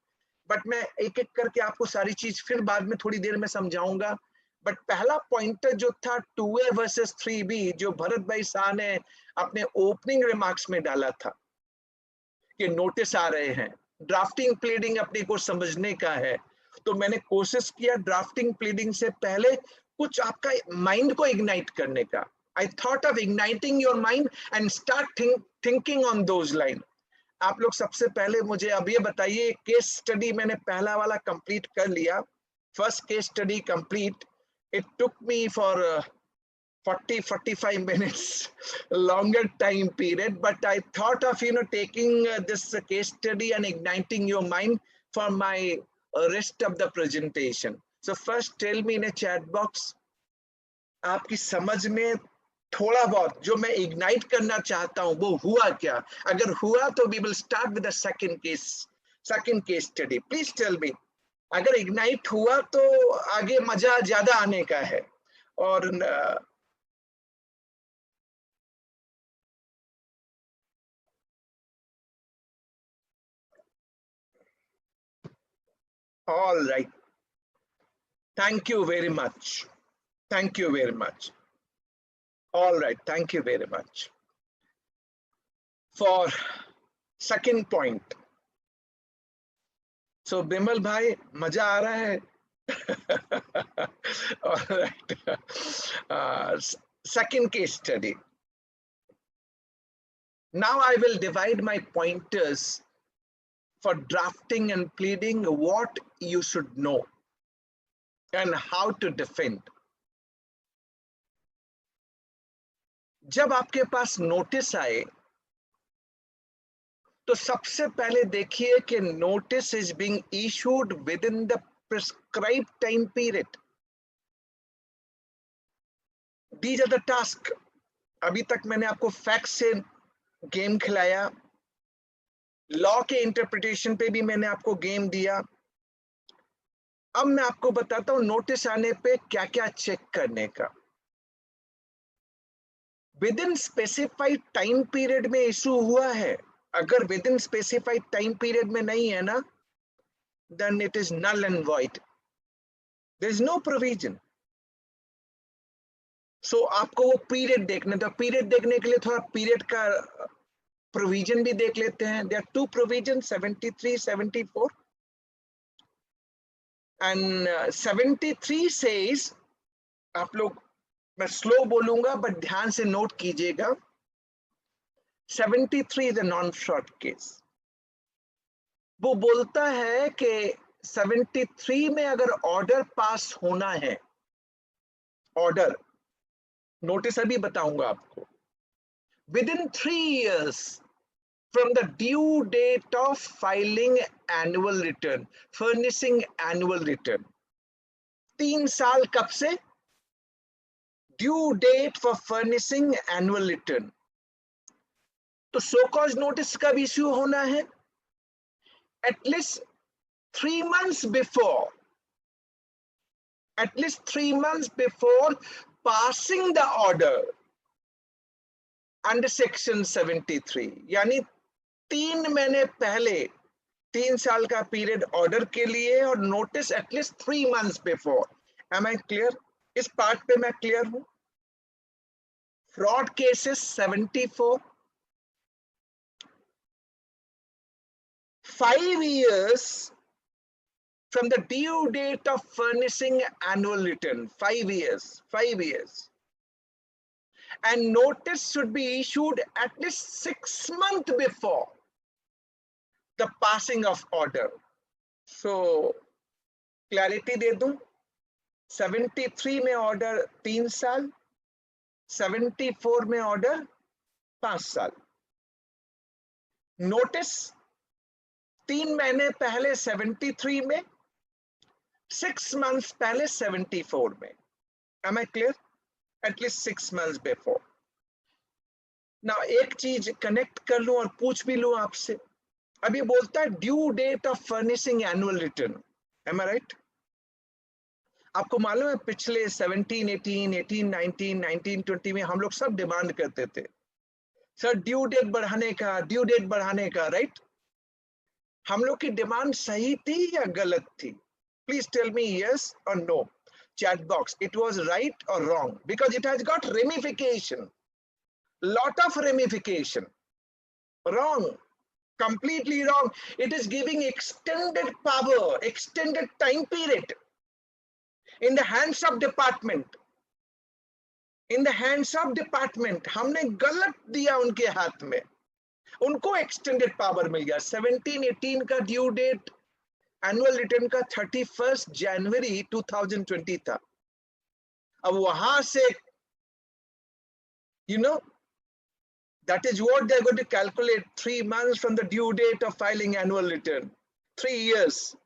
But मैं एक एक करके आपको सारी चीज फिर बाद में थोड़ी देर में समझाऊंगा। बट पहला पॉइंटर जो था 2A वर्सेस 3B, जो भरत भाई शाह ने अपने ओपनिंग रिमार्क्स में डाला था कि नोटिस आ रहे हैं, ड्राफ्टिंग प्लीडिंग अपने को समझने का है। तो मैंने कोशिश किया ड्राफ्टिंग प्लीडिंग से पहले कुछ आपका माइंड को इग्नाइट करने का। I thought of igniting your mind and start thinking on those line. आप लोग सबसे पहले मुझे अब ये बताइए, केस स्टडी मैंने पहला वाला कंप्लीट कर लिया, first case study complete. It took me for 40-45 minutes longer time period, but I thought of taking this case study and igniting your mind for my rest of the presentation. So first tell me in a chat box, आपकी समझ में थोड़ा बहुत जो मैं ignite करना चाहता हूं वो हुआ क्या। अगर हुआ तो we will start with the second case study. Please tell me, अगर इग्नाइट हुआ तो आगे मजा ज्यादा आने का है। और all right, thank you very much, thank you very much। All right, thank you very much. For second point, so Bimal bhai, मजा आ रहा है? All right. Second case study. Now I will divide my pointers for drafting and pleading what you should know and how to defend. जब आपके पास notice आए तो सबसे पहले देखिए कि notice is being issued within the prescribed time period. These are the task. अभी तक मैंने आपको फैक्ट से गेम खिलाया, लॉ के इंटरप्रिटेशन पे भी मैंने आपको गेम दिया. अब मैं आपको बताता हूं नोटिस आने पे क्या क्या चेक करने का. Within specified time period में इशू हुआ है. अगर within specified time period में नहीं है ना, then it is null and void. There is no provision. So आपको वो पीरियड देखना था. पीरियड देखने के लिए थोड़ा पीरियड का प्रोविजन भी देख लेते हैं. There are two provision, 73, 74. And 73 says, आप लोग, मैं स्लो बोलूंगा बट ध्यान से नोट कीजिएगा. 73 is a non fraud case. वो बोलता है कि 73 में अगर ऑर्डर पास होना है, ऑर्डर, नोटिस अभी बताऊंगा आपको, with in 3 years from the due date of filing annual return, furnishing annual return. 3 साल कब से? Due date for furnishing annual return. तो सो कॉज नोटिस कब इश्यू होना है? At least 3 months before. At least 3 months before passing the order under section 73. यानी 3 महीने पहले, 3 साल का पीरियड ऑर्डर के लिए, और notice at least 3 months before. Am I clear? इस पार्ट पे मैं क्लियर हूं? Fraud cases 74. 5 years from the due date of furnishing annual return. 5 years. 5 years. And notice should be issued at least 6 months before the passing of order. So clarity दे दूं, 73 में order 3 साल, 74 में order 5 साल. Notice 3 महीने पहले 73 में, 6 months पहले 74 में. Am I clear? At least 6 months before. Now एक चीज कनेक्ट कर लूं और पूछ भी लूं आपसे. अभी बोलता है due date of furnishing annual return. Am I right? आपको मालूम है पिछले 17, 18, 18, 19, 19, 20 में हम लोग सब डिमांड करते थे, सर ड्यू डेट बढ़ाने का, ड्यू डेट बढ़ाने का, राइट? हम लोग की डिमांड सही थी या गलत थी? Please tell me yes or no. Chat box. It was right or wrong? Because it has got ramification. Lot of ramification. Wrong. Completely wrong. It is giving extended power, extended time period in the hands of department. In the hands of department. हमने गलत दिया उनके हाथ में, उनको extended power मिल गया. 17, 18 का due date annual return का 31 जनवरी 2020 था. अब वहां से that is what they're going to calculate. 3 months from the due date of filing annual return. 3 years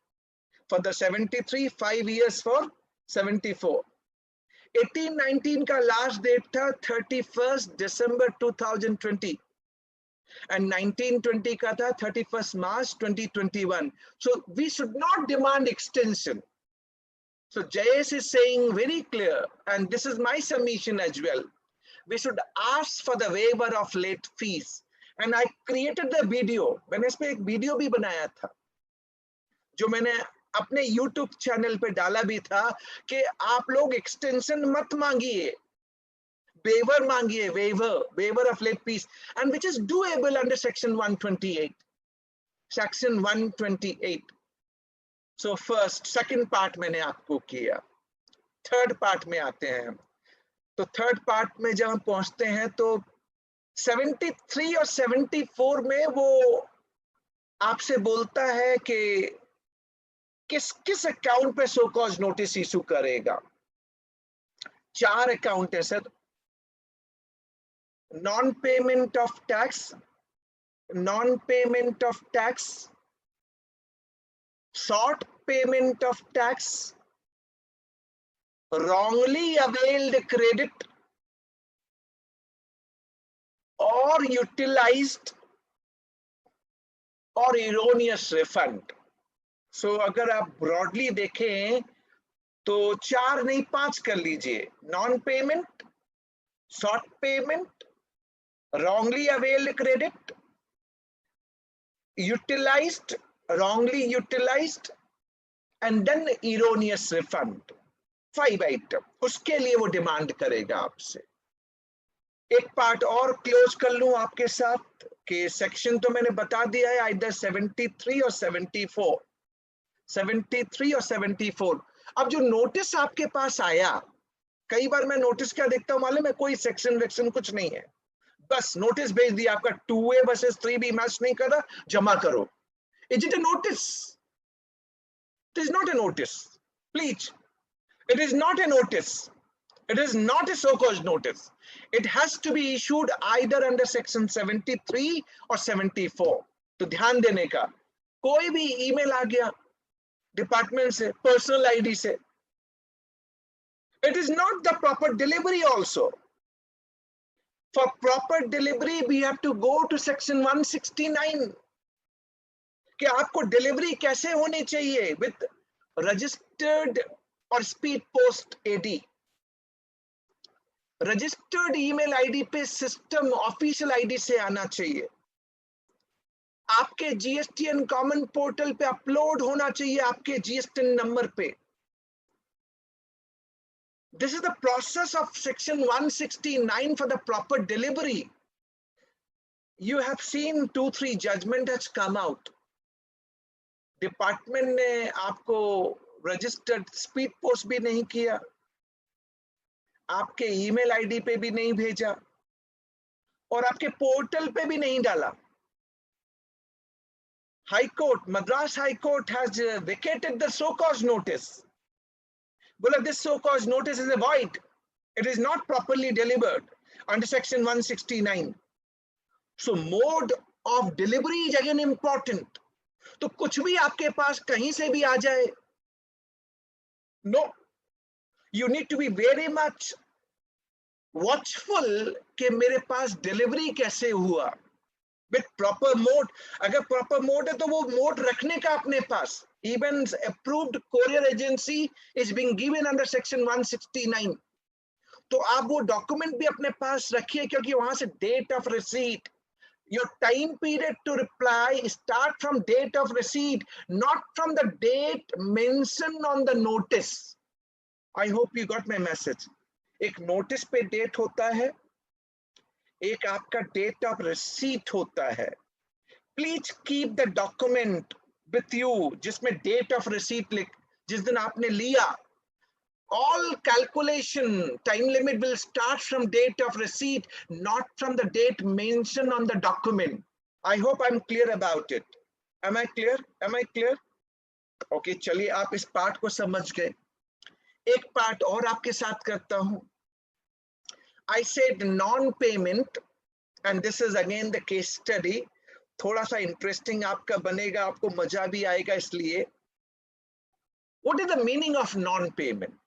for the 73, 5 years for 74. 18, 19 का लास्ट डेट था 31 December 2020. And 1920 ka tha 31st March 2021. So we should not demand extension. So JS is saying very clear, and this is my submission as well. We should ask for the waiver of late fees. And I created the video. मैंने इस पे एक video भी बनाया था, जो मैंने अपने YouTube चैनल पे डाला भी था कि आप लोग एक्सटेंशन मत मांगिए. waiver मांगिए, waiver of late fees, and which is doable under section 128. Section 128. So first, second part मैंने आपको किया. थर्ड पार्ट में आते हैं हम. तो थर्ड पार्ट में जब हम पहुंचते हैं तो 73 और 74 में वो आपसे बोलता है कि किस अकाउंट पे सो कॉज नोटिस इशू करेगा. 4 अकाउंट है sir. Non payment of tax, non payment of tax, short payment of tax, wrongly availed credit or utilized or erroneous refund. So अगर आप broadly देखें तो 4 नहीं 5 कर लीजिए. Non payment, short payment, wrongly availed credit, utilized, wrongly utilized, and then erroneous refund. 5 item. उसके लिए वो डिमांड करेगा आपसे. एक पार्ट और क्लोज कर लूं आपके साथ कि सेक्शन तो मैंने बता दिया है, आइदर 73 और 74. 73 और 74. अब जो नोटिस आपके पास आया, कई बार मैं नोटिस क्या देखता हूं मालूम है, कोई सेक्शन वेक्शन कुछ नहीं है, बस नोटिस भेज दिया आपका 2A वर्सेस 3B मैच नहीं कर रहा, जमा करो. Is it a notice? It is not a notice. Please, it is not a notice. It is not a so-called notice. It has to be issued either under section 73 or 74. तो ध्यान देने का, कोई भी ईमेल आ गया department से, personal ID से, it is not the proper delivery also. For proper delivery we have to go to section 169 कि आपको डिलीवरी कैसे होनी चाहिए with registered और speed post AD. Registered email ID पे सिस्टम ऑफिशियल आईडी से आना चाहिए. आपके जीएसटीएन कॉमन पोर्टल पे अपलोड होना चाहिए आपके जीएसटीएन नंबर पे. This is the process of section 169 for the proper delivery. You have seen 2-3 judgment has come out. Department ने आपको रजिस्टर्ड स्पीड पोस्ट भी नहीं किया, आपके ईमेल आईडी पे भी नहीं भेजा, और आपके पोर्टल पे भी नहीं डाला. High court, Madras high court has vacated the show cause notice. बोला this show cause notice is a void. It is not properly delivered under section 169. So mode of delivery is again important. तो कुछ भी आपके पास कहीं से भी आ जाए, no, you need to be very much watchful कि मेरे पास डिलीवरी कैसे हुआ with proper mode. अगर proper mode है तो वो मोड रखने का अपने पास. Even approved courier agency is being given under section 169. तो आप वो डॉक्यूमेंट भी अपने पास रखिए, क्योंकि वहां से date of receipt, your time period to reply start from date of receipt, not from the date mentioned on the notice. I hope you got my message. एक नोटिस पे डेट होता है, एक आपका डेट ऑफ रिसीट होता है. Please keep the document with you जिसमें date of receipt लिख, जिस दिन आपने लिया. All calculation time limit will start from date of receipt, not from the date mentioned on the document. I hope I'm clear about it. Am I clear? Am I clear? Okay, चलिए आप इस part को समझ गए. एक part और आपके साथ करता हूं. I said non-payment, and this is again the case study. थोड़ा सा इंटरेस्टिंग आपका बनेगा, आपको मजा भी आएगा इसलिए. What is the meaning of non-payment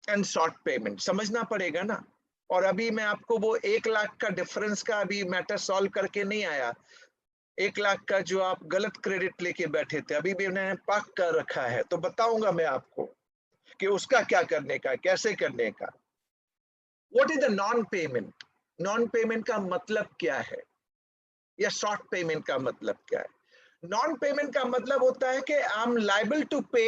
and short payment? समझना पड़ेगा ना. और अभी मैं आपको वो 1 लाख का डिफरेंस का अभी मैटर सॉल्व करके नहीं आया. 1 लाख का जो आप गलत क्रेडिट लेके बैठे थे, अभी भी मैंने पाक कर रखा है, तो बताऊंगा मैं आपको कि उसका क्या करने का, कैसे करने का. What is the non-payment? Non-payment का मतलब क्या है, या शॉर्ट पेमेंट का मतलब क्या है? Non-payment का मतलब होता है कि आई एम लायबल टू पे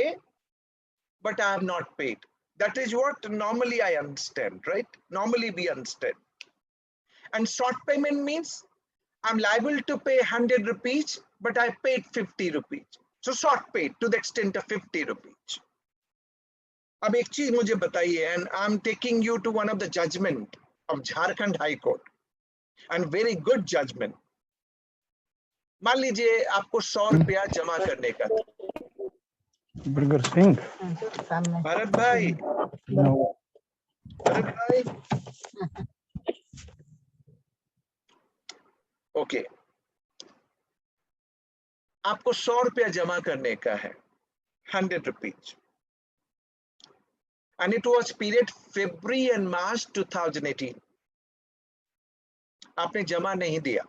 but I have not paid. That is what normally I understand, right? Normally we understand. And short payment means I'm liable to pay 100 rupees, but I paid 50 rupees. So short paid to the extent of 50 rupees. अब एक चीज मुझे बताइए, and I'm taking you to one of the judgment of Jharkhand High Court, and very good judgment. मान लीजिए आपको 100 रुपया जमा करने का था. Burger Singh. भरत भाई, No. भरत भाई, ओके, आपको 100 रुपया जमा करने का है, 100 rupees, and it was period February and March 2018. आपने जमा नहीं दिया,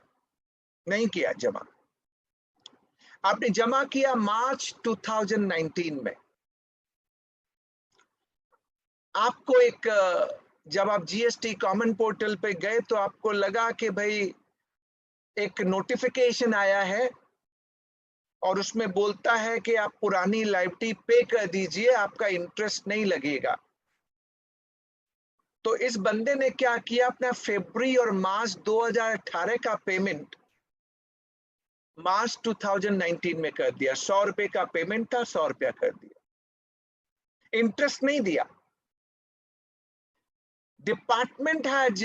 नहीं किया जमा. आपने जमा किया मार्च 2019 में. आपको एक, जब आप जीएसटी कॉमन पोर्टल पे गए तो आपको लगा कि भाई एक नोटिफिकेशन आया है और उसमें बोलता है कि आप पुरानी लाइबिलिटी पे कर दीजिए, आपका इंटरेस्ट नहीं लगेगा. तो इस बंदे ने क्या किया, अपना फरवरी और मार्च 2018 का पेमेंट मार्च 2019 में कर दिया. 100 रुपए का पेमेंट था, 100 रुपया कर दिया, इंटरेस्ट नहीं दिया. Department has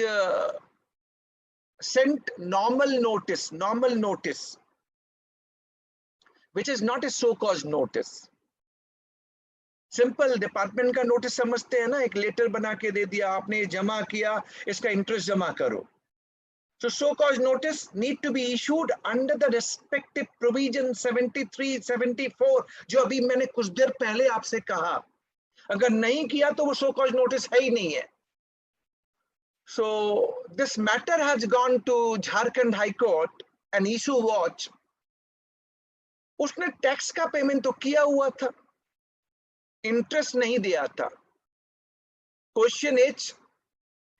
sent normal notice, which is not a so-called notice. Simple department का नोटिस समझते हैं ना, एक लेटर बना के दे दिया, आपने जमा किया, इसका इंटरेस्ट जमा करो. So so-called notice need to be issued under the respective provision 73, 74, जो अभी मैंने कुछ देर पहले आपसे कहा. अगर नहीं किया तो वो so-called notice है ही नहीं है. So this matter has gone to Jharkhand High Court and issue watch. उसने टैक्स का पेमेंट तो किया हुआ था, इंटरेस्ट नहीं दिया था. Question is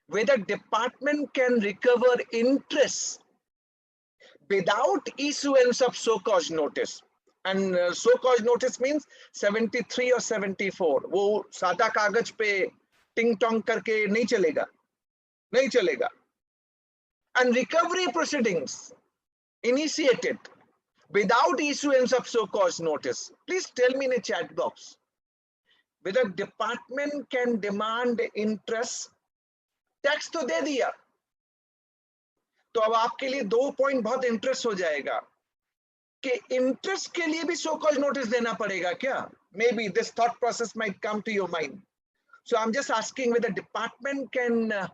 whether department can recover interest without issuance of so-called notice. And so-called notice means 73 or 74. वो सादा कागज पे टिंग टोंग करके नहीं चलेगा, नहीं चलेगा. And recovery proceedings initiated without issuance of so-called notice. Please tell me in a chat box whether department can demand interest. Tax तो दे दिया, तो अब आपके लिए 2 पॉइंट बहुत इंटरेस्ट हो जाएगा कि इंटरेस्ट के लिए भी सो कॉल्ड नोटिस देना पड़ेगा क्या. Maybe this thought process might come to your mind. So I am just asking whether department can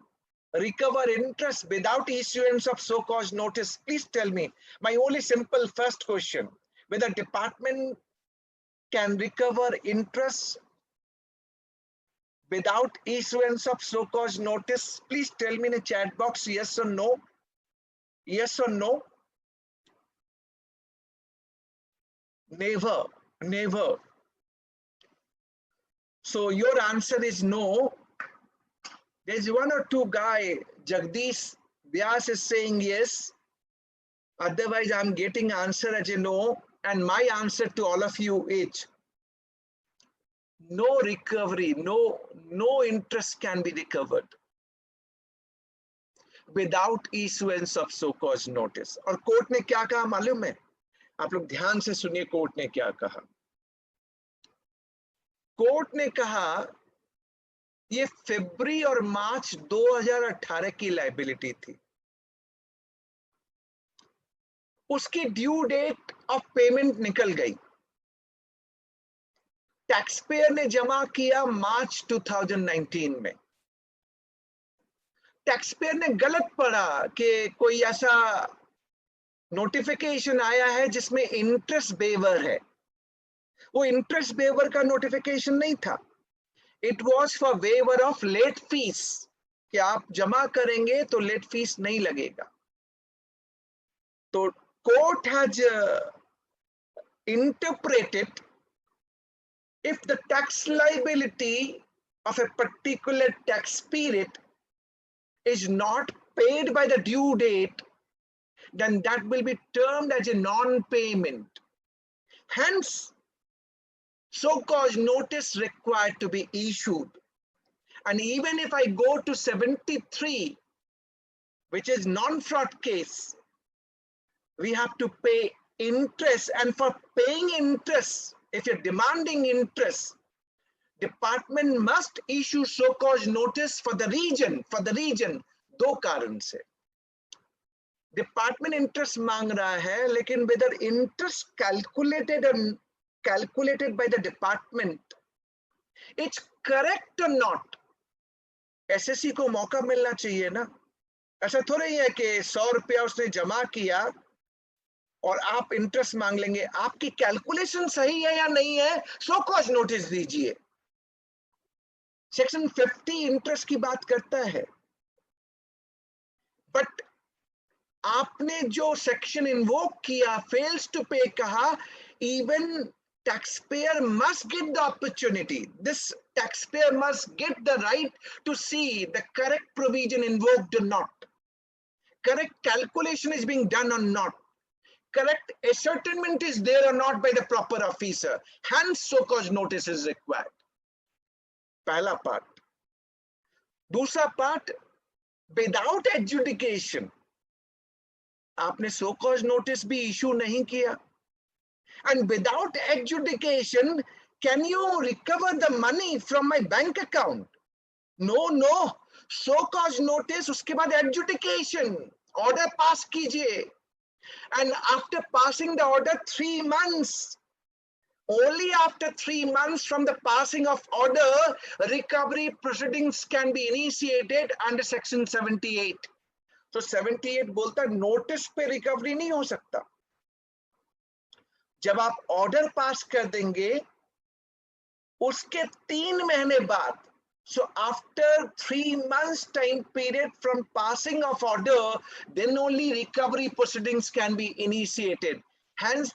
recover interest without issuance of so called notice. Please tell me. My only simple first question, whether department can recover interest without issuance of so called notice. Please tell me in a chat box, yes or no. Yes or no. Never, never. So your answer is no. There's one or two guy, Jagdish Vyas is saying yes. Otherwise I'm getting answer as a no. And my answer to all of you is no recovery, no interest can be recovered without issuance of so-called notice. और court ने क्या कहा मालूम है? आप लोग ध्यान से सुनिए कोर्ट ने क्या कहा. कोर्ट ने कहा ये फरवरी और मार्च 2018 की लायबिलिटी थी, उसकी ड्यू डेट ऑफ पेमेंट निकल गई. टैक्स पेयर ने जमा किया मार्च 2019 में. टैक्स पेयर ने गलत पढ़ा कि कोई ऐसा नोटिफिकेशन आया है जिसमें इंटरेस्ट वेवर है. वो इंटरेस्ट वेवर का नोटिफिकेशन नहीं था. It was for waiver of late fees, कि आप जमा करेंगे तो लेट फीस नहीं लगेगा. तो court has interpreted if the tax liability of a particular tax period is not paid by the due date, then that will be termed as a non-payment. Hence, so-called notice required to be issued. And even if I go to 73, which is non-fraud case, we have to pay interest. And for paying interest, if you're demanding interest, department must issue so-called notice for the region. दो कारण से department interest मांग रहा है, लेकिन whether interest calculated by the department, it's correct or not, SSC को मौका मिलना चाहिए ना। ऐसा थोड़ा ही है कि 100 रुपया उसने जमा किया और आप इंटरेस्ट मांग लेंगे। आपकी कैलकुलेशन सही है या नहीं है, सो कॉज नोटिस दीजिए। सेक्शन 50 इंटरेस्ट की बात करता है, बट आपने जो सेक्शन इन्वोक किया, फेल्स टू पे कहा, even taxpayer must get the opportunity. This taxpayer must get the right to see the correct provision invoked or not, correct calculation is being done or not, correct ascertainment is there or not by the proper officer. Hence, so-called notice is required. पहला part. दूसरा part, without adjudication, आपने so-called notice भी issue नहीं किया. And without adjudication, can you recover the money from my bank account? No. So-called notice, उसके बाद adjudication, order pass कीजिए. And after passing the order, 3 months, only after 3 months from the passing of order, recovery proceedings can be initiated under section 78. So 78 बोलता है notice पे recovery नहीं हो सकता। जब आप ऑर्डर पास कर देंगे उसके 3 महीने बाद, so after 3 months time period from passing of order, then only recovery proceedings can be initiated. Hence,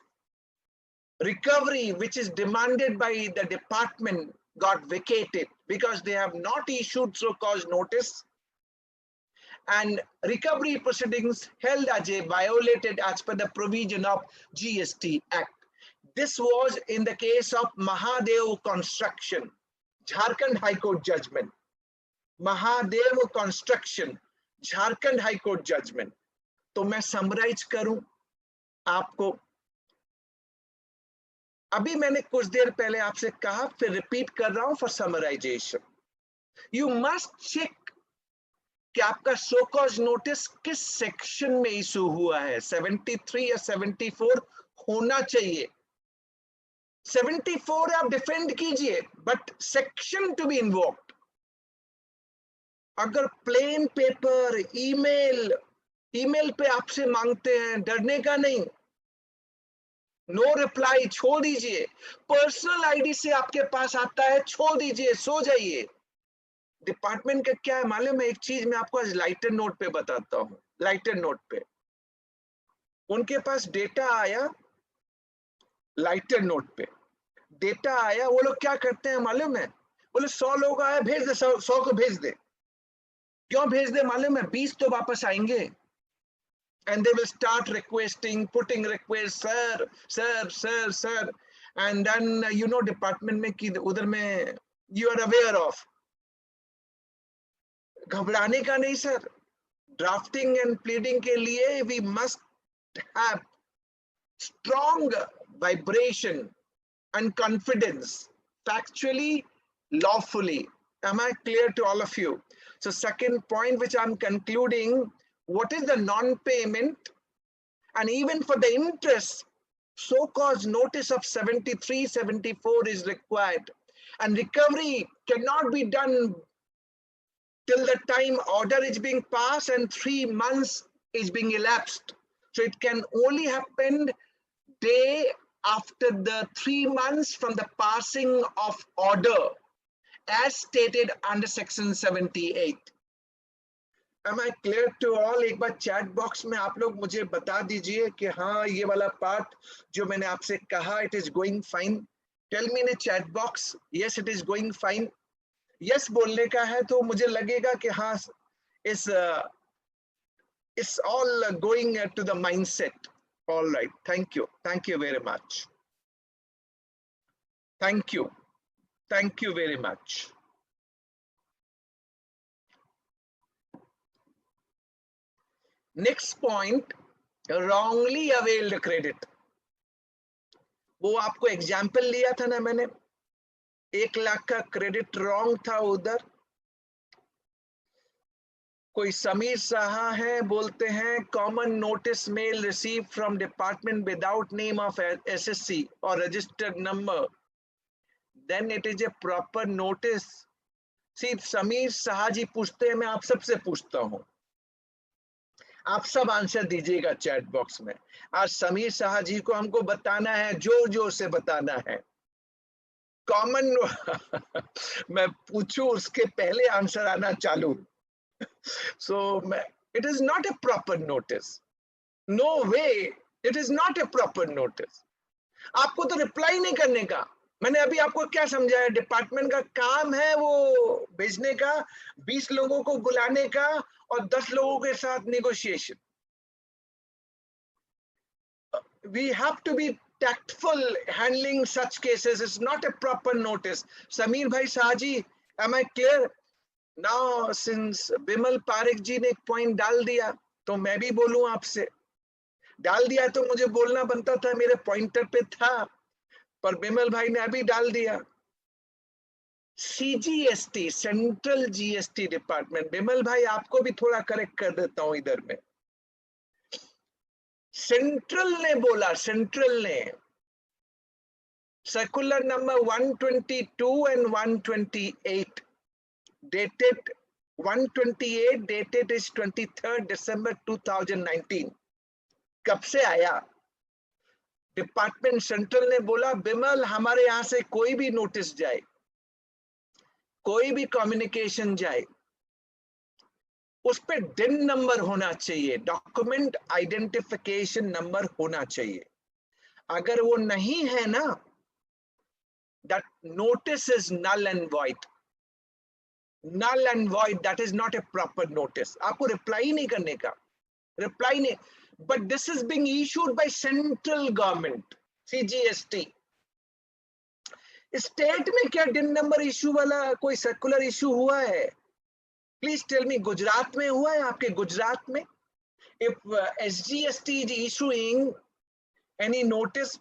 recovery which is demanded by the department got vacated because they have not issued so-called notice, and recovery proceedings held as a violated as per the provision of GST Act. This was in the case of Mahadev Construction, Jharkhand High Court judgment. Mahadev Construction, Jharkhand High Court judgment. तो मैं summarize करूं आपको। अभी मैंने कुछ देर पहले आपसे कहा, फिर रिपीट कर रहा हूं for summarization. You must check कि आपका so cause notice किस सेक्शन में इशू हुआ है, 73 या 74 होना चाहिए। 74 आप डिफेंड कीजिए, but section to be invoked. अगर प्लेन पेपर, ईमेल पे आपसे मांगते हैं, डरने का नहीं, नो रिप्लाई, छोड़ दीजिए। पर्सनल आईडी से आपके पास आता है, छोड़ दीजिए, सो जाइए। डिपार्टमेंट का क्या है मालूम है? एक चीज मैं आपको आज लाइटर नोट पे बताता हूँ। लाइटर नोट पे उनके पास डेटा आया, लाइटर नोट पे डेटा आया, वो लोग क्या करते हैं मालूम है? बोले 100 लोग आए, भेज दे, 100 को भेज दे। क्यों भेज दे मालूम है? 20 तो वापस आएंगे। And they will start requesting, putting request, sir, and then you know department में कि उधर में यू आर अवेयर ऑफ, घबराने का नहीं सर। ड्राफ्टिंग एंड प्लीडिंग के लिए we must have strong vibration and confidence, factually, lawfully. Am I clear to all of you? So second point which I'm concluding, what is the non-payment? And even for the interest, so-called notice of 73, 74 is required. And recovery cannot be done till the time order is being passed and 3 months is being elapsed. So it can only happen day after the 3 months from the passing of order as stated under section 78. Am I clear to all? एक बार chat box में आप लोग मुझे बता दीजिए कि हाँ ये वाला पार्ट जो मैंने आपसे कहा, it is going fine. Tell me in a chat box, yes it is going fine. Yes बोलने का है तो मुझे लगेगा कि हाँ it's all going to the mindset. All right, thank you very much. Thank you very much. Next point, wrongly availed credit. वो आपको एग्जाम्पल लिया था ना मैंने, 1 लाख का क्रेडिट रॉन्ग था उधर। कोई समीर साहा है, बोलते हैं common notice mail receive from department without name of SSC और registered number, then it is a proper notice. सिर्फ समीर साहा जी पूछते हैं, मैं आप सबसे पूछता हूं, आप सब आंसर दीजिएगा चैट बॉक्स में। आज समीर साहा जी को हमको बताना है, जोर जोर से बताना है। कॉमन मैं पूछूं उसके पहले आंसर आना चालू। So it is not a proper notice, no way, it is not a proper notice. आपको तो रिप्लाई नहीं करने का। मैंने अभी आपको क्या समझाया, डिपार्टमेंट का काम है वो भेजने का, 20 लोगों को बुलाने का और 10 लोगों के साथ negotiation. We have to be tactful handling such cases. It's not a proper notice. Sameer bhai Sahaji, am I clear? Now since Bimal Parekh ji ने एक पॉइंट डाल दिया तो मैं भी बोलूं आपसे। डाल दिया तो मुझे बोलना बनता था, मेरे पॉइंटर पे था, पर बिमल भाई ने अभी डाल दिया। CGST, central GST department. Bimal भाई आपको भी थोड़ा करेक्ट कर देता हूं इधर में। सेंट्रल ने बोला, सेंट्रल ने circular number 122 and 128 dated 128 dated is 23rd December 2019। कब से आया? डिपार्टमेंट सेंट्रल ने बोला बिमल हमारे यहां से कोई भी नोटिस जाए, कोई भी कम्युनिकेशन जाए, उस पे डिन नंबर होना चाहिए, डॉक्यूमेंट आइडेंटिफिकेशन नंबर होना चाहिए। अगर वो नहीं है ना, that notice is null and void. Null and void, that is not a proper notice. आपको रिप्लाई नहीं करने का, रिप्लाई नहीं। But this is being issued by central government, CGST। State में क्या डिन नंबर इशू वाला कोई सर्कुलर इशू हुआ है? प्लीज टेल मी, गुजरात में हुआ है आपके? गुजरात में if SGST is issuing any notice,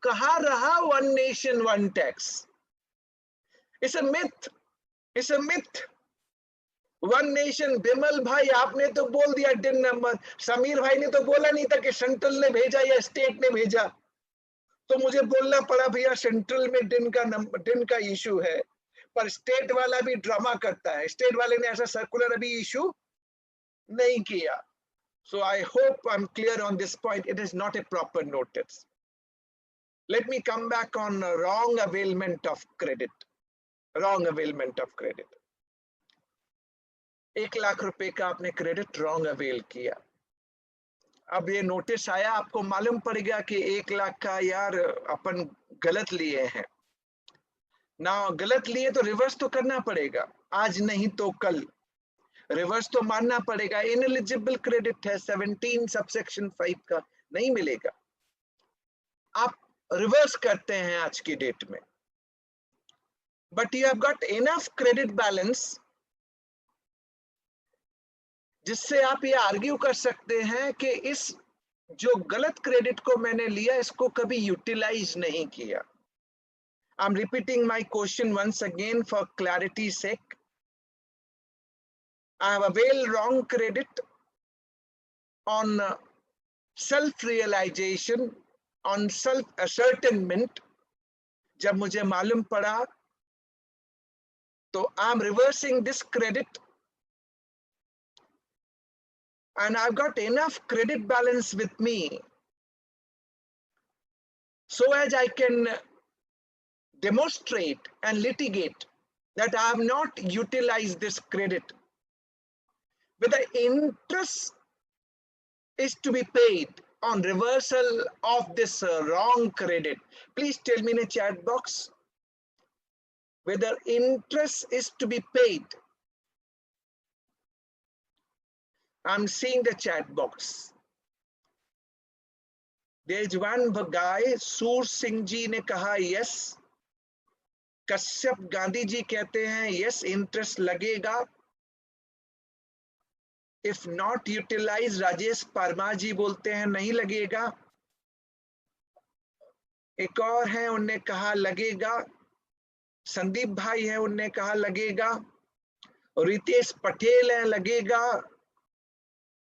कहाँ रहा one nation one tax? It's a myth, it's a myth. One nation, Bimal भाई आपने तो बोल दिया डिन नंबर, समीर भाई ने तो बोला नहीं था कि सेंट्रल ने भेजा या स्टेट ने भेजा, तो मुझे बोलना पड़ा भैया सेंट्रल में डिन का इशू है, पर स्टेट वाला भी ड्रामा करता है। स्टेट वाले ने ऐसा सर्कुलर अभी इशू नहीं किया। So I hope I'm clear on this point. It is not a proper notice. Let me come back on wrong availment of credit. Wrong availment of credit. 1 lakh रुपए का आपने क्रेडिट रॉन्ग अवेल किया। अब ये notice आया, आपको मालूम पड़ेगा कि 1 लाख का यार अपन गलत लिए हैं ना। गलत लिए तो रिवर्स तो करना पड़ेगा, आज नहीं तो कल रिवर्स तो मानना पड़ेगा। इनएलिजिबल क्रेडिट है, 17 सबसेक्शन 5 का नहीं मिलेगा। आप रिवर्स करते हैं आज की डेट में, but you have got enough credit balance जिससे आप ये आर्ग्यू कर सकते हैं कि इस जो गलत क्रेडिट को मैंने लिया इसको कभी यूटिलाइज नहीं किया। I am repeating my question once again for clarity sake. I have availed wrong credit on self-realization, on self-ascertainment। जब मुझे मालूम पड़ा तो I'm reversing this credit and I've got enough credit balance with me so as I can demonstrate and litigate that I have not utilized this credit. With the interest is to be paid on reversal of this wrong credit. Please tell me in the chat box whether interest is to be paid. I'm seeing the chat box. There's one guy, Sur Singh ji ने कहा yes. Kashyap Gandhi ji कहते हैं yes, interest लगेगा। If not utilize, Rajesh Parmar ji बोलते हैं नहीं लगेगा। एक और है, उनने कहा लगेगा। संदीप भाई है, उनने कहा लगेगा। रितेश पटेल है, लगेगा।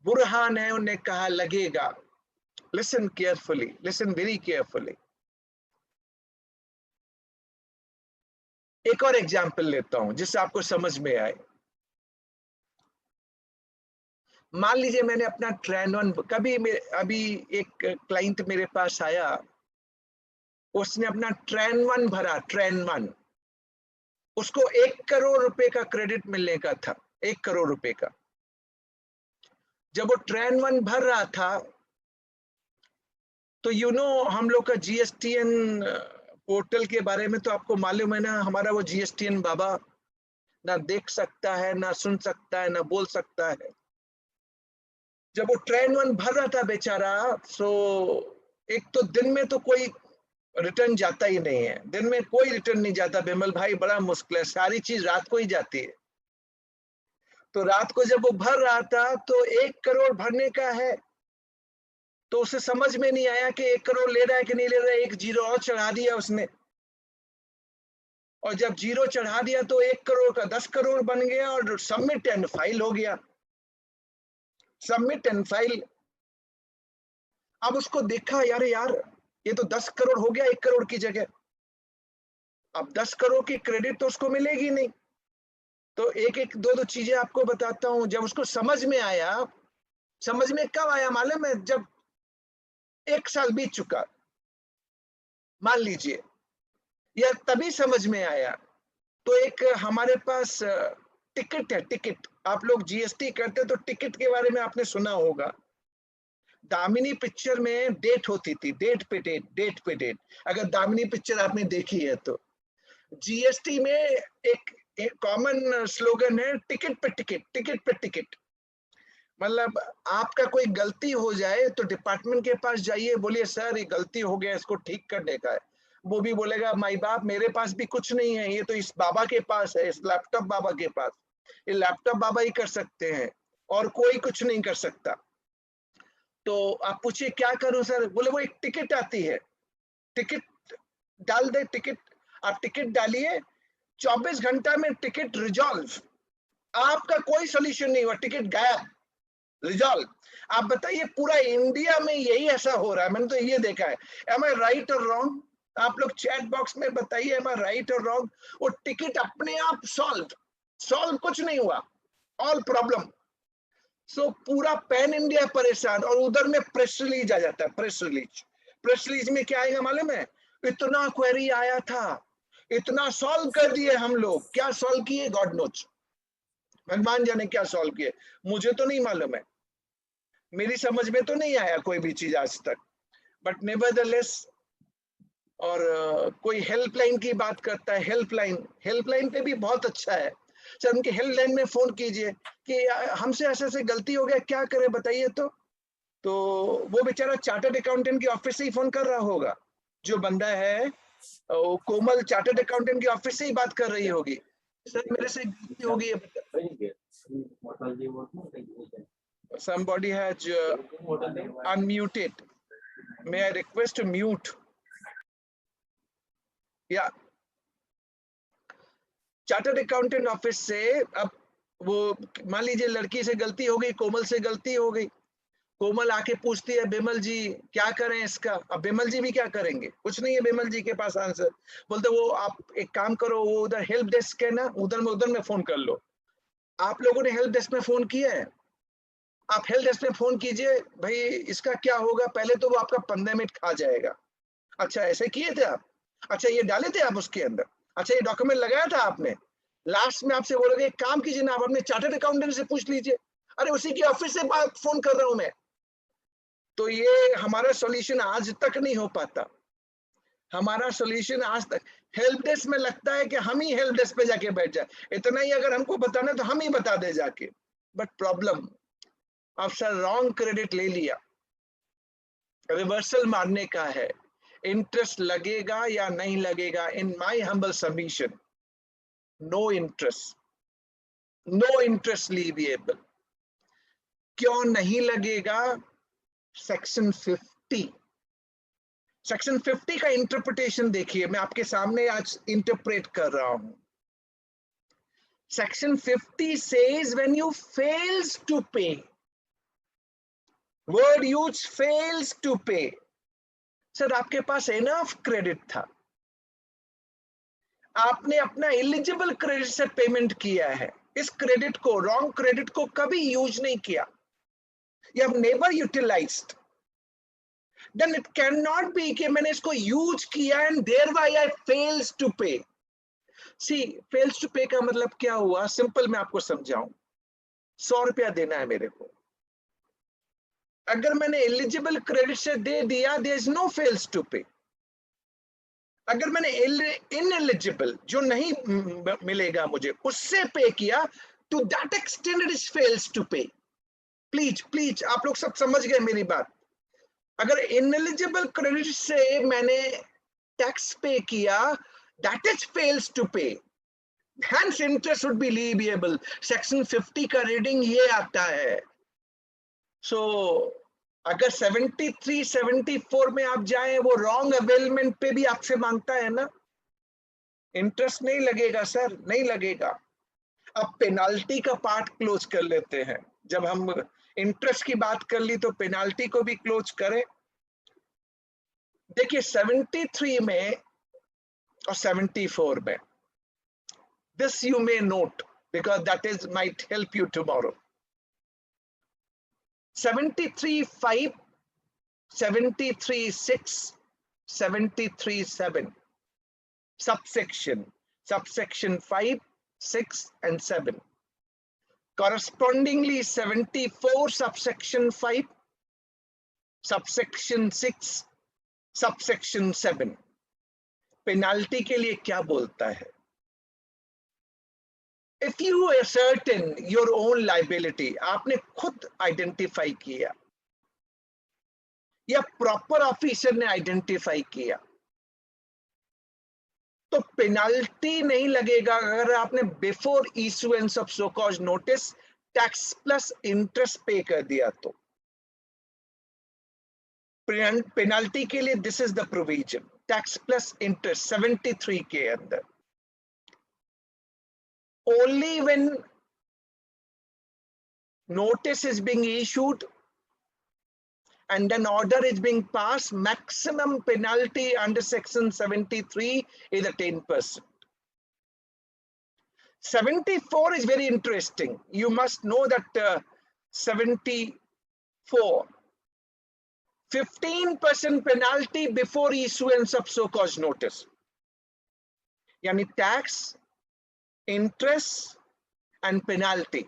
बुरहान है, उनने कहा लगेगा। Listen carefully, listen very carefully. एक और एग्जाम्पल लेता हूं जिससे आपको समझ में आए। मान लीजिए मैंने अपना ट्रेन वन, अभी एक क्लाइंट मेरे पास आया, उसने अपना ट्रेन वन भरा, ट्रेन वन। उसको 1 करोड़ रुपए का क्रेडिट मिलने का था, 1 करोड़ रुपए का। जब वो ट्रेन वन भर रहा था तो हम लोग का जीएसटीएन पोर्टल के बारे में तो आपको मालूम है ना, हमारा वो जीएसटीएन बाबा ना देख सकता है, ना सुन सकता है, ना बोल सकता है। जब वो ट्रेन वन भर रहा था बेचारा, सो एक तो दिन में तो कोई रिटर्न जाता ही नहीं है, दिन में कोई रिटर्न नहीं जाता बिमल भाई, बड़ा मुश्किल है, सारी चीज रात को ही जाती है। तो रात को जब वो भर रहा था तो 1 करोड़ भरने का है, तो उसे समझ में नहीं आया कि 1 करोड़ ले रहा है कि नहीं ले रहा है। एक जीरो और चढ़ा दिया उसने, और जब जीरो चढ़ा दिया तो 1 करोड़ का 10 करोड़ बन गया और सबमिट एंड फाइल हो गया, सबमिट एंड फाइल। अब उसको देखा, यार ये तो 10 करोड़ हो गया 1 करोड़ की जगह। अब 10 करोड़ की क्रेडिट तो उसको मिलेगी नहीं। तो एक दो चीजें आपको बताता हूं। जब उसको समझ में आया, समझ में कब आया मालूम है? जब 1 साल बीत चुका मान लीजिए, या तभी समझ में आया। तो एक हमारे पास टिकट है, टिकट। आप लोग जीएसटी करते तो टिकट के बारे में आपने सुना होगा। दामिनी पिक्चर में डेट होती थी, डेट पे डेट, डेट पे डेट। अगर दामिनी पिक्चर आपने देखी है तो जीएसटी में एक कॉमन स्लोगन है, टिकट पे टिकट, टिकट पे टिकट। मतलब आपका कोई गलती हो जाए तो डिपार्टमेंट के पास जाइए, बोलिए सर ये गलती हो गया, इसको ठीक करने का है। वो भी बोलेगा माई बाप, मेरे पास भी कुछ नहीं है, ये तो इस बाबा के पास है, इस लैपटॉप बाबा के पास। ये लैपटॉप बाबा ही कर सकते हैं और कोई कुछ नहीं कर सकता। तो आप पूछिए क्या करूं सर? बोले वो एक टिकट आती है, टिकट डाल दे, टिकट। आप टिकट डालिए, 24 घंटा में टिकट रिजॉल्व। आपका कोई सोल्यूशन नहीं हुआ, टिकट गायब, रिजॉल्व। आप बताइए पूरा इंडिया में यही ऐसा हो रहा है, मैंने तो ये देखा है। एम आई राइट और रॉन्ग? आप लोग चैट बॉक्स में बताइए, एम आई राइट और रॉन्ग? वो टिकट अपने आप सॉल्व कुछ नहीं हुआ, ऑल प्रॉब्लम। सो पूरा पैन इंडिया परेशान। और उधर में प्रेस रिलीज आ जाता है, प्रेस रिलीज में क्या आएगा मालूम है? इतना क्वेरी आया था, इतना सॉल्व कर दिए हम लोग। क्या सॉल्व किए? गॉड नोच, भगवान जाने क्या सॉल्व किए, मुझे तो नहीं मालूम है, मेरी समझ में तो नहीं आया कोई भी चीज आज तक। बट नेवरदलेस, और कोई हेल्पलाइन की बात करता है, हेल्पलाइन पे भी बहुत अच्छा है सर। उनके हेल्पलाइन में फोन कीजिए कि हमसे ऐसे ऐसे गलती हो गया, क्या करें बताइए। तो वो बेचारा चार्टर्ड अकाउंटेंट की ऑफिस से ही फोन कर रहा होगा, जो बंदा है कोमल चार्टर्ड अकाउंटेंट की ऑफिस से ही बात कर रही होगी। सर मेरे से गलती हो गई है। Somebody has unmuted. May I request to mute? Yeah. Chartered accountant office से अब वो मान लीजिए लड़की से गलती हो गई, कोमल से गलती हो गई। कोमल आके पूछती है बिमल जी क्या करें इसका? अब बिमल जी भी क्या करेंगे? कुछ नहीं है बिमल जी के पास आंसर। बोलते वो आप एक काम करो, वो उधर हेल्प डेस्क है ना, उधर में फोन कर लो। आप लोगों ने हेल्प डेस्क में फोन किया है? आप हेल्प डेस्क में फोन कीजिए, भाई इसका क्या होगा। पहले तो वो आपका 15 मिनट खा जाएगा। अच्छा ऐसे किए थे आप? अच्छा ये डाले थे आप उसके अंदर? अच्छा ये डॉक्यूमेंट लगाया था आपने? लास्ट में आपसे बोलोगे एक काम कीजिए ना, आप अपने चार्टर्ड अकाउंटेंट से पूछ लीजिए। अरे उसी की ऑफिस से बात फोन कर रहा हूं मैं। तो ये हमारा सॉल्यूशन आज तक नहीं हो पाता। हमारा सॉल्यूशन आज तक हेल्प डेस्क में लगता है कि हम ही हेल्प डेस्क पे जाके बैठ जाए, इतना ही अगर हमको बताना तो हम ही बता दे जाके। बट प्रॉब्लम, अफसर रॉन्ग क्रेडिट ले लिया, रिवर्सल मारने का है। इंटरेस्ट लगेगा या नहीं लगेगा? In my humble submission, no interest, no interest leviable. क्यों नहीं लगेगा? सेक्शन 50, सेक्शन 50 का इंटरप्रिटेशन देखिए, मैं आपके सामने आज इंटरप्रेट कर रहा हूं। Section 50 says when you fails to pay, word used fails to pay. Sir आपके पास इनफ क्रेडिट था, आपने अपना एलिजिबल क्रेडिट से पेमेंट किया है, इस क्रेडिट को, रॉन्ग क्रेडिट को कभी यूज नहीं किया, you have never utilized, then it cannot be कि मैंने इसको यूज किया and thereby I fails to pay. See, fails to pay का मतलब क्या हुआ? सिंपल मैं आपको समझाऊं, 100 रुपया देना है मेरे को, अगर मैंने एलिजिबल क्रेडिट से दे दिया, there is no fails to pay. अगर मैंने इनएलिजिबल, जो नहीं मिलेगा मुझे, उससे पे किया, to that extent it is fails to pay. Please आप लोग सब समझ गए मेरी बात। अगर इनएलिजिबल क्रेडिट से मैंने टैक्स पे किया, that is fails to pay, hence interest would be leviable. Section 50 का रीडिंग ये आता है। सो अगर 73, 74 में आप जाएं, वो रॉन्ग अवेलमेंट पे भी आपसे मांगता है ना, इंटरेस्ट नहीं लगेगा सर, नहीं लगेगा। अब पेनाल्टी का पार्ट क्लोज कर लेते हैं, जब हम इंटरेस्ट की बात कर ली तो पेनाल्टी को भी क्लोज करें। देखिए 73 में और 74 में, this you may note because that is might help you tomorrow. 73(5), 73(6), 73(7) subsection 5, 6 and 7. Correspondingly 74 subsection 5, subsection 6, subsection 7 penalty के लिए क्या बोलता है? If you ascertain your own liability, आपने खुद आइडेंटिफाई किया या प्रॉपर ऑफिसर ने आइडेंटिफाई किया, तो पेनाल्टी नहीं लगेगा अगर आपने before issuance of so called notice tax plus interest पे कर दिया। तो पेनाल्टी के लिए this is the provision, tax plus interest 73 के अंदर। Only when notice is being issued and an order is being passed, maximum penalty under section 73 is a 10%. 74 is very interesting. You must know that 74, 15% penalty before issuance of so-called notice. Yani tax, interest and penalty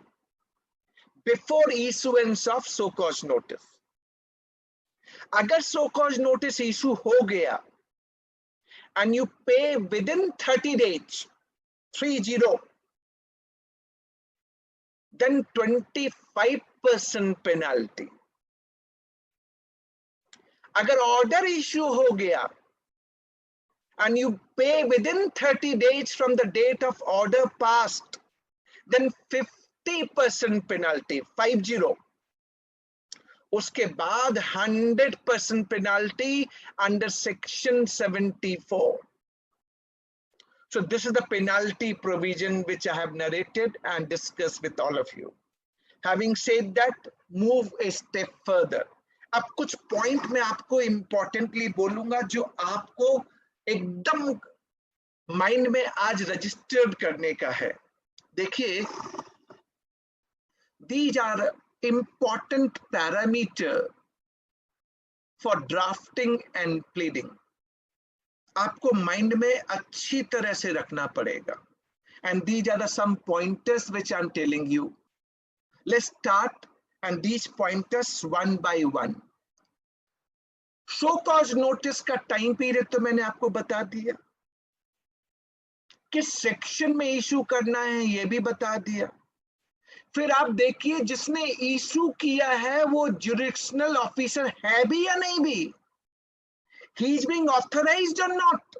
before issuance of so-called notice. अगर so-called notice issue हो गया and you pay within 30 days, 30, then 25% penalty. अगर order issue हो गया and you pay within 30 days from the date of order passed, then 50% penalty, 50. उसके बाद 100% penalty under section 74. So this is the penalty provision which I have narrated and discussed with all of you. Having said that, move a step further. अब कुछ point मैं आपको importantly बोलूंगा जो आपको एकदम माइंड में आज रजिस्टर्ड करने का है। देखिए, these are important parameter for drafting and pleading. आपको माइंड में अच्छी तरह से रखना पड़ेगा। And these are the some pointers which I'm telling you. Let's start and these pointers one by one. Show cause notice का टाइम पीरियड तो मैंने आपको बता दिया, किस सेक्शन में इशू करना है ये भी बता दिया। फिर आप देखिए जिसने इशू किया है वो जुरिडिक्शनल ऑफिसर है भी या नहीं भी, ही इज बीइंग ऑथराइज्ड और नॉट,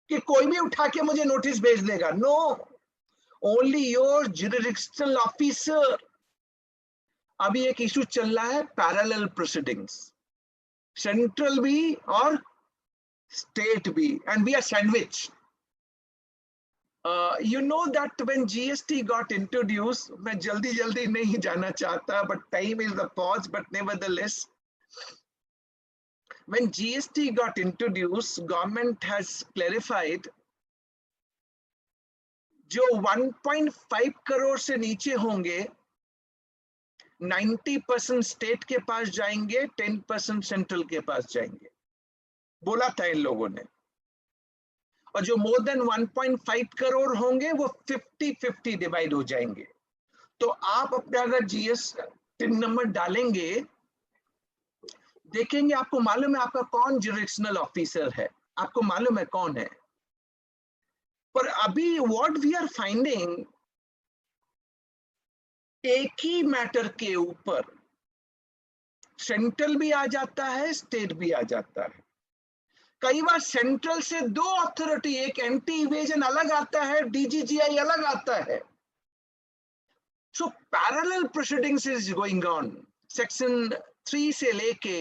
कि कोई भी उठा के मुझे नोटिस भेज देगा। नो, ओनली योर जुरिडिक्शनल ऑफिसर अभी एक इशू चल रहा है पैरेलल प्रोसीडिंग्स, सेंट्रल भी और स्टेट भी, and we are sandwich. You know that when GST got introduced, मैं जल्दी नहीं जाना चाहता, but time is the pause. But nevertheless, when GST got introduced, government has clarified जो 1.5 करोड़ से नीचे होंगे 90% स्टेट के पास जाएंगे, 10% सेंट्रल के पास जाएंगे, बोला था इन लोगों ने. और जो मोर देन 1.5 करोड़ होंगे वो 50-50 डिवाइड हो जाएंगे. तो आप अपने अगर GST नंबर डालेंगे, देखेंगे, आपको मालूम है आपका कौन जुरिडिक्शनल ऑफिसर है, आपको मालूम है कौन है. पर अभी व्हाट वी आर फाइंडिंग, एक ही मैटर के ऊपर सेंट्रल भी आ जाता है, स्टेट भी आ जाता है. कई बार सेंट्रल से दो अथॉरिटी, एक एंटी इवेजन अलग आता है, DGGI अलग आता है. So parallel proceedings is going on. Section 3 से लेके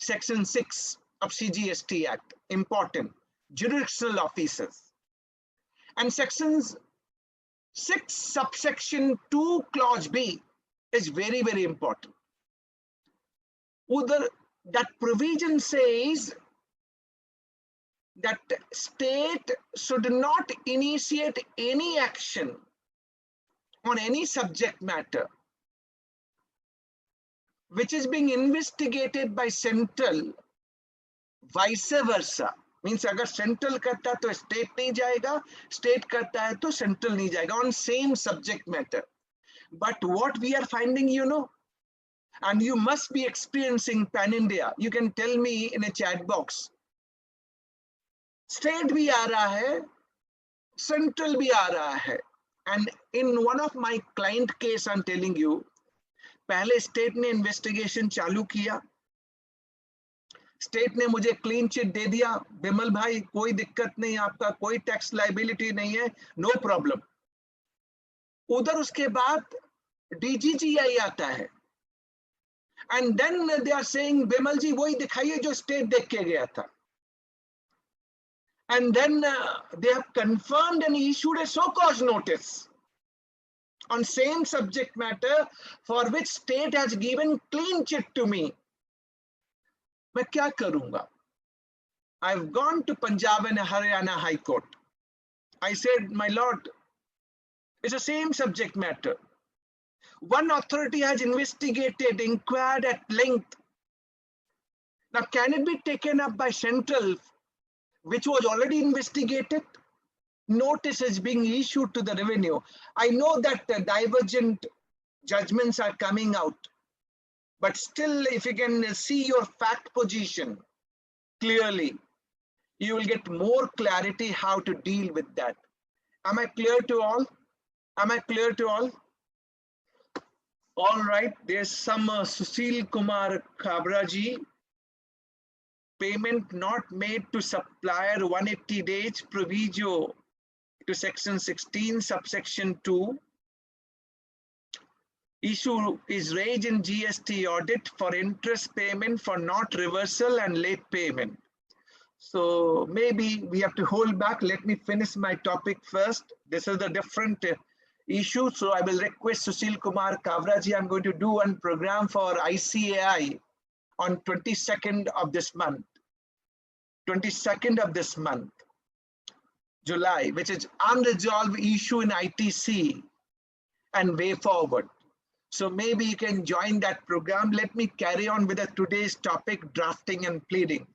section 6 of CGST Act, important jurisdictional officers, and sections 6 subsection 2 clause B is very important. Udhar that provision says that state should not initiate any action on any subject matter which is being investigated by central, vice versa. Means अगर central करता है तो state नहीं जाएगा, state करता है तो central नहीं जाएगा, on same subject matter. But what we are finding, you know, and you must be experiencing pan India, you can tell me in a chat box, state भी आ रहा है, सेंट्रल भी आ रहा है. And in one of my client case I am telling you, पहले state ने investigation चालू किया, स्टेट ने मुझे क्लीन चिट दे दिया, बिमल भाई कोई दिक्कत नहीं, आपका कोई टैक्स लायबिलिटी नहीं है, नो प्रॉब्लम. उधर उसके बाद DGGI आता है, and then they are saying Bimal ji वही दिखाइए जो स्टेट देख के गया था. And then they have confirmed and issued a so-cause notice on same subject matter for which state has given clean chit to me. मैं क्या करूंगा? I've gone to Punjab and Haryana High Court. I said, my lord, it's the same subject matter. One authority has investigated, inquired at length. Now, can it be taken up by central, which was already investigated? Notice is being issued to the revenue. I know that divergent judgments are coming out, but still, if you can see your fact position clearly, you will get more clarity how to deal with that. Am I clear to all? Am I clear to all? All right, there's some Sushil Kumar Kabra ji. Payment not made to supplier 180 days proviso to section 16 subsection 2. Issue is raised in GST audit for interest payment for not reversal and late payment. So maybe we have to hold back. Let me finish my topic first. This is a different issue. So I will request Sushil Kumar Kabra ji. I'm going to do one program for ICAI on 22nd of this month. 22nd of this month, July, which is unresolved issue in ITC and way forward. So maybe you can join that program. Let me carry on with today's topic, drafting and pleading.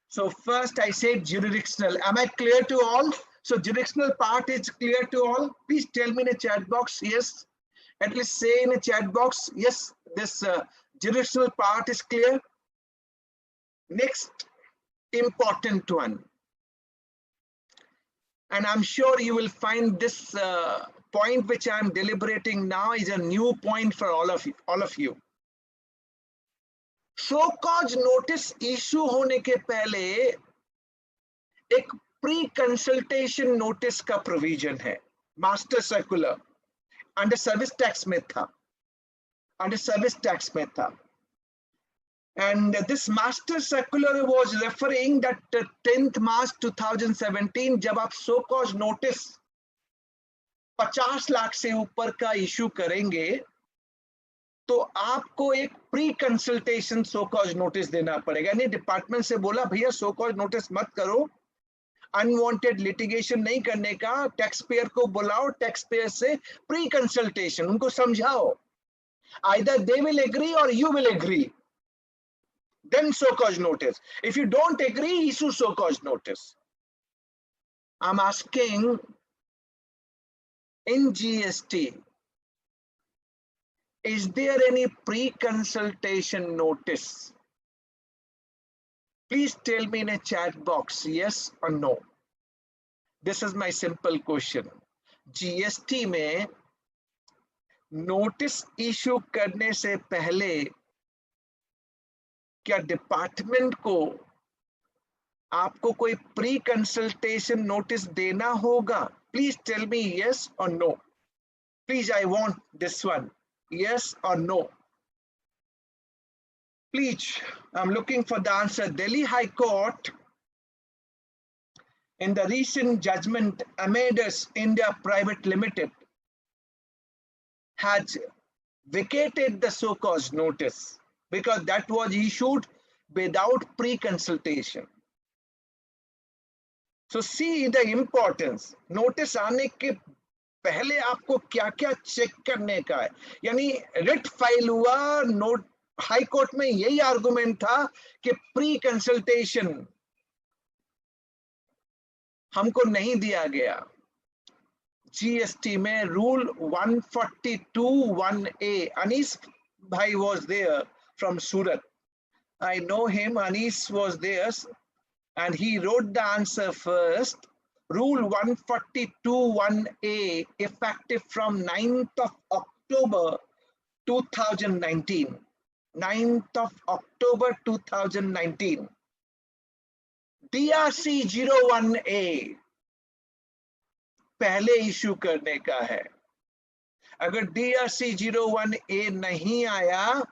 So first I said jurisdictional. Am I clear to all? So jurisdictional part is clear to all. Please tell me in a chat box, yes. At least say in a chat box, yes, this jurisdictional part is clear. Next important one. And I'm sure you will find this point which I'm deliberating now is a new point for all of you. So cause notice issue होने के पहले एक pre consultation notice का provision है, master circular under service tax में था. under service tax में था. And this master circular was referring that 10th March 2017 जब आप so cause notice 50 लाख से ऊपर का इशू करेंगे तो आपको एक प्री कंसल्टेशन सो कॉज नोटिस देना पड़ेगा. यानी डिपार्टमेंट से बोला भैया सो कॉज नोटिस मत करो, अनवांटेड लिटिगेशन नहीं करने का, टैक्स पेयर को बुलाओ, टैक्स पेयर से प्री कंसल्टेशन, उनको समझाओ, आइदर दे विल एग्री और you will agree, then show cause notice. If you don't agree, issue show cause notice. I am asking in GST, is there any pre-consultation notice? Please tell me in a chat box, yes or no. This is my simple question. GST में notice issue करने से पहले क्या department को आपको कोई pre consultation notice देना होगा? Please tell me yes or no. Please, I want this one. Yes or no. Please, I'm looking for the answer. Delhi High Court, in the recent judgment, Amadeus India Private Limited has vacated the so-called notice because that was issued without pre-consultation. So see the importance. Notice आने के पहले आपको क्या क्या check करने का है. यानी रिट फाइल हुआ, नोट हाई कोर्ट में यही आर्गुमेंट था कि प्री कंसल्टेशन हमको नहीं दिया गया. जीएसटी में रूल 142(1)(a, अनीस भाई was there from Surat. I know him. Anis was there and he wrote the answer first. Rule 142(1)(a, effective from 9th of October 2019. 9th of October 2019. DRC 01A पहले issue करने का है. अगर DRC 01A नहीं आया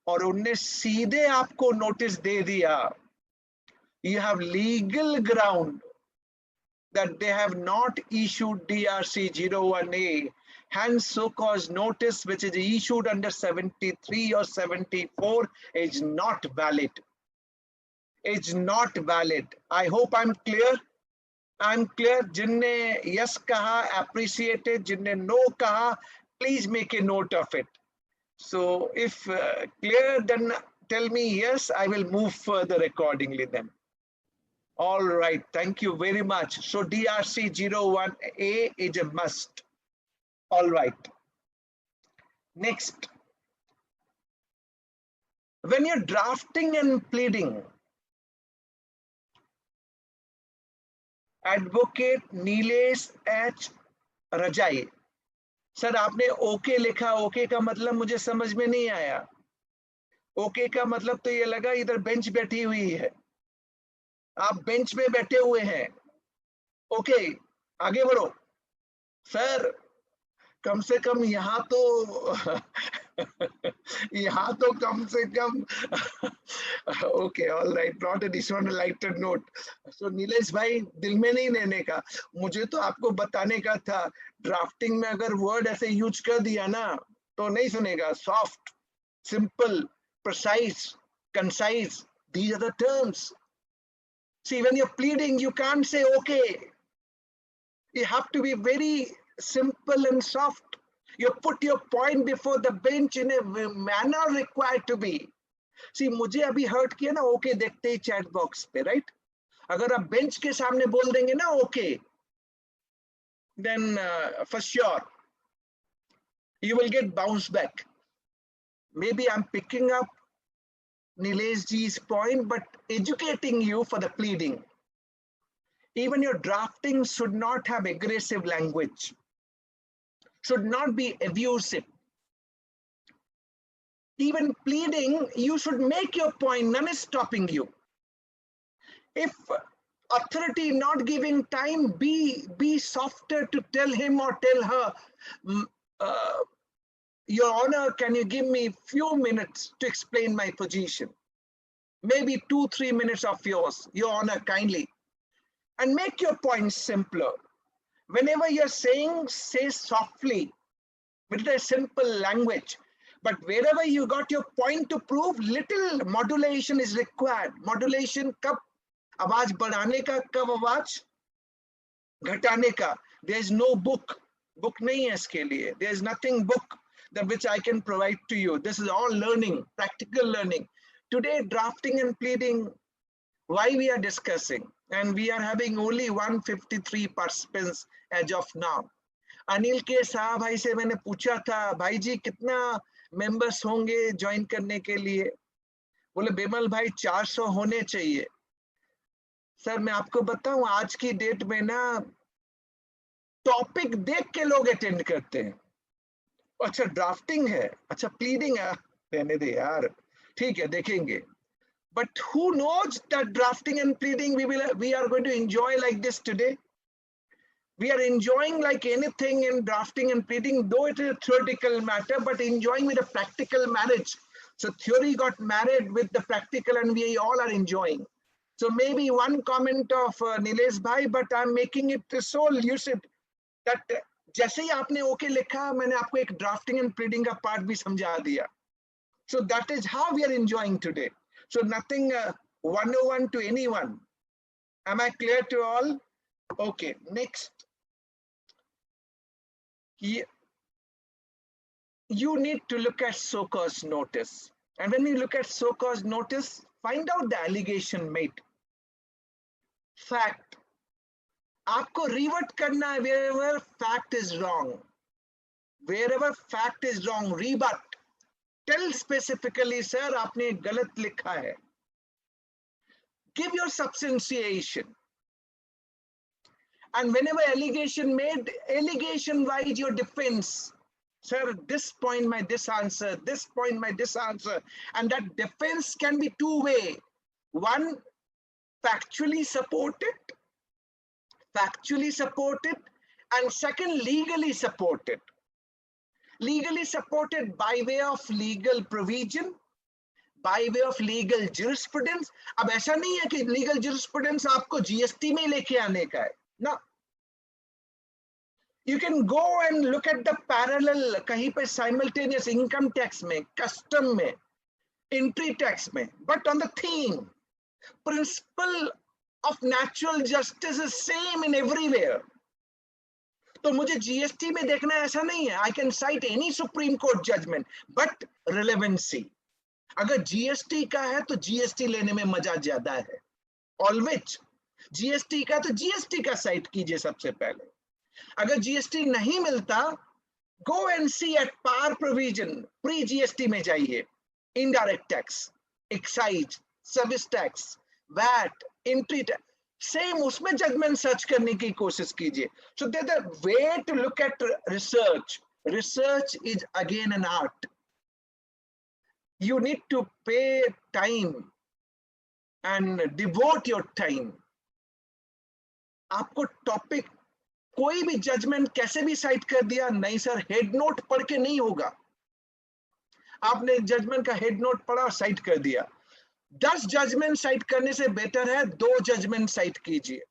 और उनने सीधे आपको नोटिस दे दिया, you have legal ground that they have not issued DRC 01A, hence so-called notice which is issued under 73 or 74 is not valid. It's not valid. I hope I'm clear. I'm clear. जिनने yes कहा appreciated, जिनने no कहा please make a note of it. So if clear, then tell me yes, I will move further accordingly then. All right, thank you very much. So DRC 01A is a must. All right. Next. When you're drafting and pleading, Advocate Nilesh H. Rajai. Sir आपने okay लिखा, okay का मतलब मुझे समझ में नहीं आया. Okay का मतलब तो ये लगा इधर बेंच बैठी हुई है, आप बेंच में बैठे हुए हैं. ओके आगे बढ़ो. सर कम से कम यहाँ तो कम से कम okay all right, not an issue on a lighter note. So Nilesh भाई दिल में नहीं लेने का, मुझे तो आपको बताने का था. ड्राफ्टिंग में अगर वर्ड ऐसे यूज कर दिया ना तो नहीं सुनेगा. Soft, simple, precise, concise, these are the terms. See, when you're pleading, you can't say okay. You have to be very simple and soft. You put your point before the bench in a manner required to be. See, मुझे अभी hurt किया ना okay देखते ही chat box पे, right? अगर आप bench के सामने बोल देंगे ना okay, then for sure you will get bounce back. Maybe I'm picking up Nilesh ji's point, but educating you for the pleading. Even your drafting should not have aggressive language, should not be abusive. Even pleading, you should make your point, none is stopping you. If authority not giving time, be softer to tell him or tell her, Your Honor, can you give me few minutes to explain my position? Maybe 2-3 minutes of yours, Your Honor, kindly. And make your point simpler. Whenever you're saying, say softly, with a simple language. But wherever you got your point to prove, little modulation is required. Modulation कब आवाज बढ़ाने का, कब आवाज घटाने का. There is no book. Book नहीं है इसके लिए. There is nothing book that which I can provide to you. This is all learning, practical learning. Today, drafting and pleading, why we are discussing, and we are having only 153 participants as of now. Anil के साहब भाई से मैंने पूछा था, भाई जी कितना members होंगे ज्वाइन करने के लिए? बोले बेमल भाई 400 होने चाहिए. सर मैं आपको बताऊं, आज की डेट में ना टॉपिक देख के लोग अटेंड करते हैं. अच्छा ड्राफ्टिंग है, अच्छा प्लीडिंग है, रहने दे यार, ठीक है देखेंगे. But who knows that drafting and pleading we are going to enjoy like this today? We are enjoying like anything in drafting and pleading, though it is a theoretical matter, but enjoying with a practical marriage. So theory got married with the practical and we all are enjoying. So maybe one comment of Nilesh Bhai, but I'm making it so lucid that जैसे ही आपने okay लिखा, मैंने आपको एक drafting and pleading का part भी समझा दिया. So that is how we are enjoying today. So nothing 101 to anyone. Am I clear to all? Okay, next. You need to look at show cause notice. And when you look at show cause notice, find out the allegation made. Fact. आपको revert करना है wherever fact is wrong. Wherever fact is wrong, rebut. Tell specifically, sir, आपने गलत लिखा है. Give your substantiation. And whenever allegation made, allegation wise your defense. Sir, this point my this answer, this point my this answer. And that defense can be two-way. One, factually supported, and second, legally supported. Legally supported by way of legal provision, by way of legal jurisprudence. अब ऐसा नहीं है कि legal jurisprudence आपको GST में लेके आने का है. No. You can go and look at the parallel कहीं पे simultaneous income tax में, custom में, entry tax में, but on the theme, principle of natural justice is same in everywhere. तो मुझे GST में देखना ऐसा नहीं है. I can cite any Supreme Court judgment, but relevancy. अगर GST का है तो GST लेने में मजा ज्यादा है. Always GST का तो GST का साइट कीजिए सबसे पहले. अगर GST नहीं मिलता, go and see at par provision, pre GST में जाइए. Indirect tax, excise, service tax, VAT, entry tax. Same उसमें judgment search करने की कोशिश कीजिए. So there's a way to look at research. Research is again an art. You need to pay time and devote your time. आपको topic कोई भी judgement कैसे भी साइट कर दिया, नहीं सर हेड नोट पढ़ के नहीं होगा. आपने जजमेंट का हेड नोट पढ़ा और साइट कर दिया. 10 जजमेंट साइट करने से बेटर है 2 जजमेंट साइट कीजिए.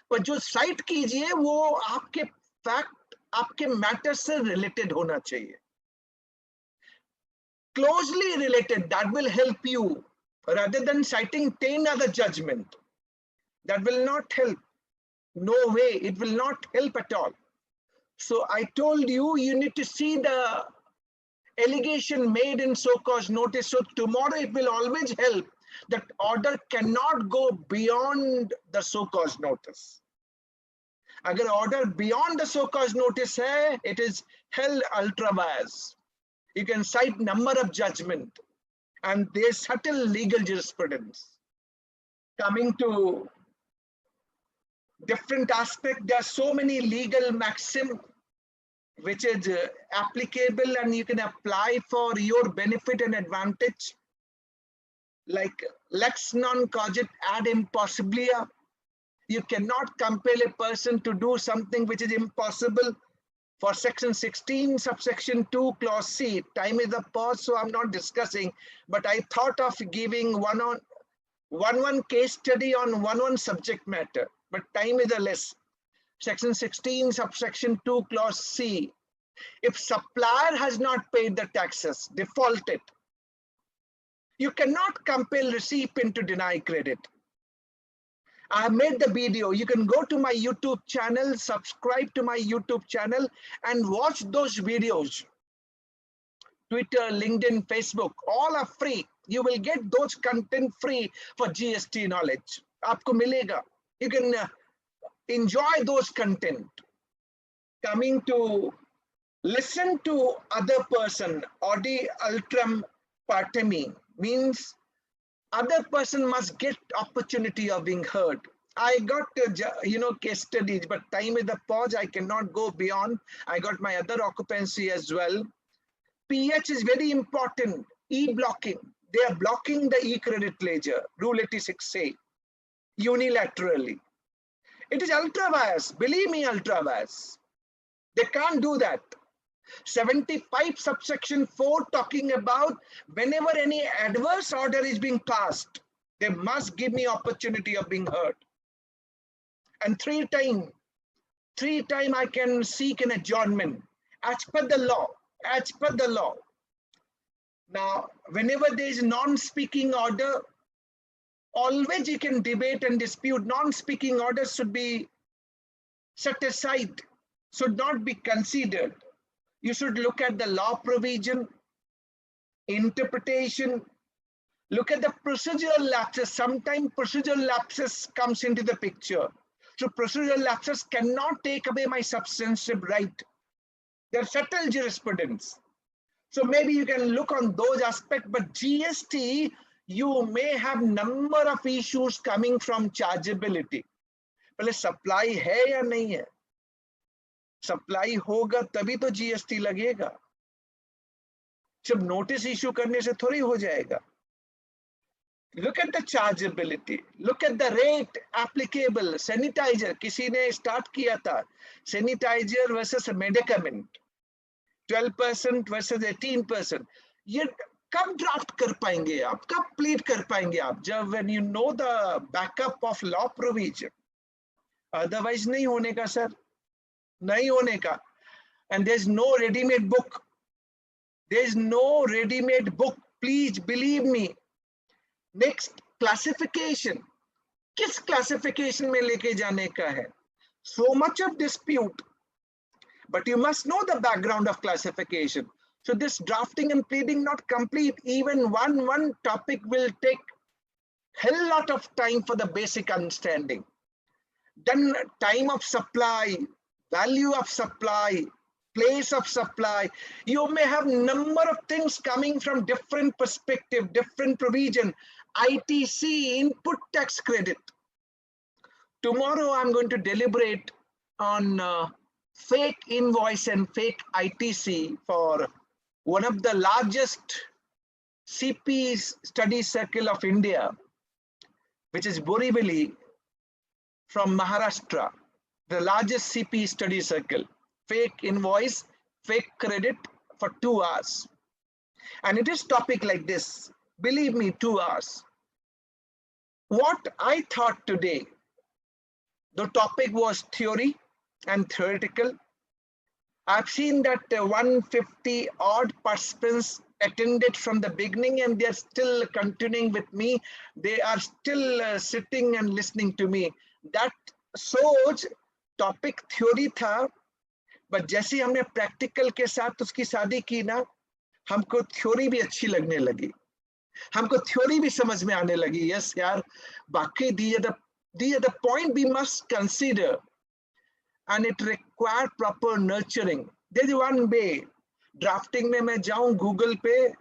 पर जो साइट कीजिए वो आपके फैक्ट, आपके मैटर से रिलेटेड होना चाहिए. Closely related, that will help you rather than citing 10 other judgment. That will not help. No way, it will not help at all. So I told you, you need to see the allegation made in show cause notice. So tomorrow it will always help. That order cannot go beyond the show cause notice. Agar order beyond the show cause notice hai, it is held ultra vires. You can cite number of judgment and there's subtle legal jurisprudence. Coming to different aspect, there are so many legal maxims which is applicable and you can apply for your benefit and advantage. Like lex non cogit ad impossibilia. You cannot compel a person to do something which is impossible For section 16, subsection 2, clause C, time is the pause, so I'm not discussing, but I thought of giving one case study on one subject matter, but time is the less. Section 16, subsection 2, clause C. If supplier has not paid the taxes, defaulted, you cannot compel recipient to deny credit. I have made the video. You can go to my YouTube channel, subscribe to my YouTube channel and watch those videos. Twitter, LinkedIn, Facebook, all are free. You will get those content free for GST knowledge. Aapko milega. You can enjoy those content. Coming to listen to other person, audi ultram partemi, means other person must get opportunity of being heard. I got case studies, but time is the pause. I cannot go beyond. I got my other occupancy as well. PH is very important. E-blocking. They are blocking the e-credit ledger. Rule 86A. Unilaterally. It is ultra vires. Believe me, ultra vires. They can't do that. 75 subsection 4 talking about whenever any adverse order is being passed, they must give me opportunity of being heard. And three time I can seek an adjournment as per the law, as per the law. Now, whenever there is non-speaking order, always you can debate and dispute. Non-speaking orders should be set aside, should not be considered. You should look at the law provision, interpretation, look at the procedural lapses. Sometimes procedural lapses comes into the picture. So procedural lapses cannot take away my substantive right. They're settled jurisprudence. So maybe you can look on those aspects, but GST, you may have number of issues coming from chargeability. पहले supply है या नहीं है? Supply होगा तभी तो GST लगेगा. जब नोटिस इशू करने से थोड़ी हो जाएगा. Look at the chargeability. Look at the rate applicable. Sanitizer किसी ने स्टार्ट किया था. Sanitizer versus medicament. 12% versus 18%. ये कब ड्राफ्ट कर पाएंगे आप? कब प्लीड कर पाएंगे आप? जब when you know the backup of law provision. Otherwise नहीं होने का सर. नहीं होने का. And there's no ready-made book. There's no ready-made book. Please believe me. Next, classification. किस classification में लेके जाने का है? So much of dispute. But you must know the background of classification. So this drafting and pleading not complete. Even one topic will take hell lot of time for the basic understanding. Then time of supply, value of supply, place of supply. You may have number of things coming from different perspective, different provision. ITC, input tax credit. Tomorrow I'm going to deliberate on fake invoice and fake ITC for one of the largest CP study circle of India, which is Borivali from Maharashtra. The largest CP study circle, fake invoice, fake credit for 2 hours. And it is topic like this, believe me, 2 hours. What I thought today, the topic was theory and theoretical. I've seen that 150 odd participants attended from the beginning and they're still continuing with me. They are still sitting and listening to me. That shows topic theory था, but जैसे हमने practical के साथ उसकी शादी की ना, हमको थ्योरी भी अच्छी लगने लगी, हमको थ्योरी भी समझ में आने लगी. यस यार, बाकी these are the point we must consider, and it require proper nurturing. There is one way. Drafting में मैं जाऊं गूगल पे,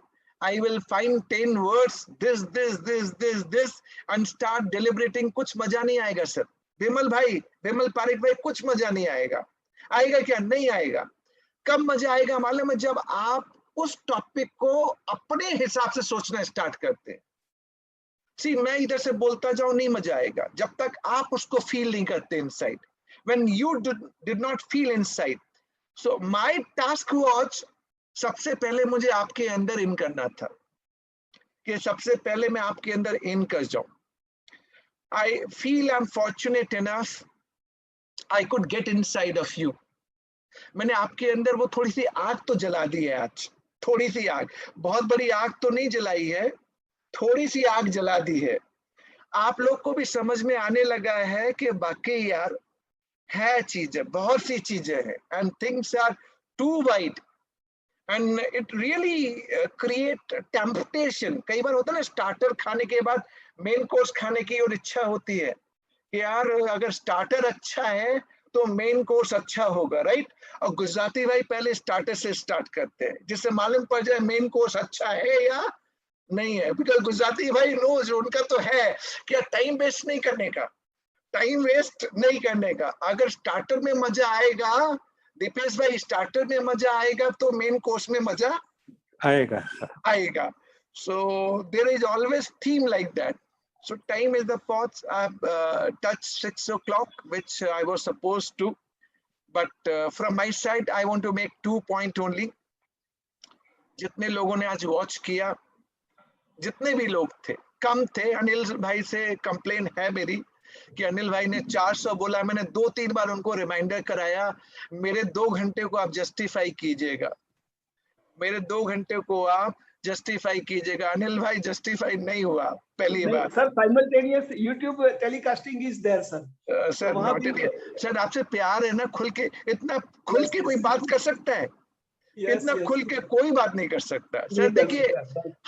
I will find 10 words, this, and start deliberating. कुछ मजा नहीं आएगा सर. विमल भाई, विमल पारिक भाई, कुछ मजा नहीं आएगा. आएगा क्या? नहीं आएगा. कब मजा आएगा मालूम है? जब आप उस टॉपिक को अपने हिसाब से सोचना स्टार्ट करते हैं. सी, मैं इधर से बोलता जाऊं, नहीं मजा आएगा जब तक आप उसको फील नहीं करते inside. When you did not feel inside, so my task was, सबसे पहले मुझे आपके अंदर इन करना था, कि सबसे पहले मैं आपके अंदर इन कर जाऊं. I feel I am fortunate enough I could get inside of you. मैंने आपके अंदर वो थोड़ी सी आग तो जला दी है आज, थोड़ी सी आग, बहुत बड़ी आग तो नहीं जलाई है, थोड़ी सी आग जला दी है. आप लोग को भी समझ में आने लगा है कि बाकी यार है चीजें, बहुत सी चीजें हैं, and things are too wide and it really create temptation. कई बार होता है ना, स्टार्टर खाने के बाद मेन कोर्स खाने की और इच्छा होती है कि यार अगर स्टार्टर अच्छा है तो मेन कोर्स अच्छा होगा, राइट. और गुजराती भाई पहले स्टार्टर से स्टार्ट करते हैं, जिससे मालूम पड़ जाए मेन कोर्स अच्छा है या नहीं है. बिकॉज गुजराती भाई रोज उनका तो है कि टाइम वेस्ट नहीं करने का, टाइम वेस्ट नहीं करने का. अगर स्टार्टर में मजा आएगा, दीपेश भाई, स्टार्टर में मजा आएगा तो मेन कोर्स में मजा आएगा. आएगा. So there is always theme like that. So time is the thoughts. I've touched 6 o'clock, which I was supposed to, but from my side, I want to make 2 points only. जितने लोगों ने आज watch किया, जितने भी लोग थे, कम थे. अनिल भाई से कंप्लेन है मेरी कि अनिल भाई ने 400 बोला, मैंने 2-3 बार उनको रिमाइंडर कराया, मेरे 2 घंटे को आप जस्टिफाई कीजिएगा, मेरे 2 घंटे को आप जस्टिफाई कीजिएगा. अनिल भाई जस्टिफाई नहीं हुआ पहली बार. Sir simultaneous YouTube telecasting is there sir. Sir not it. Sir आपसे प्यार है ना, खुल के, इतना खुल के कोई बात कर सकता है? इतना खुल के कोई बात नहीं कर सकता. सर देखिए,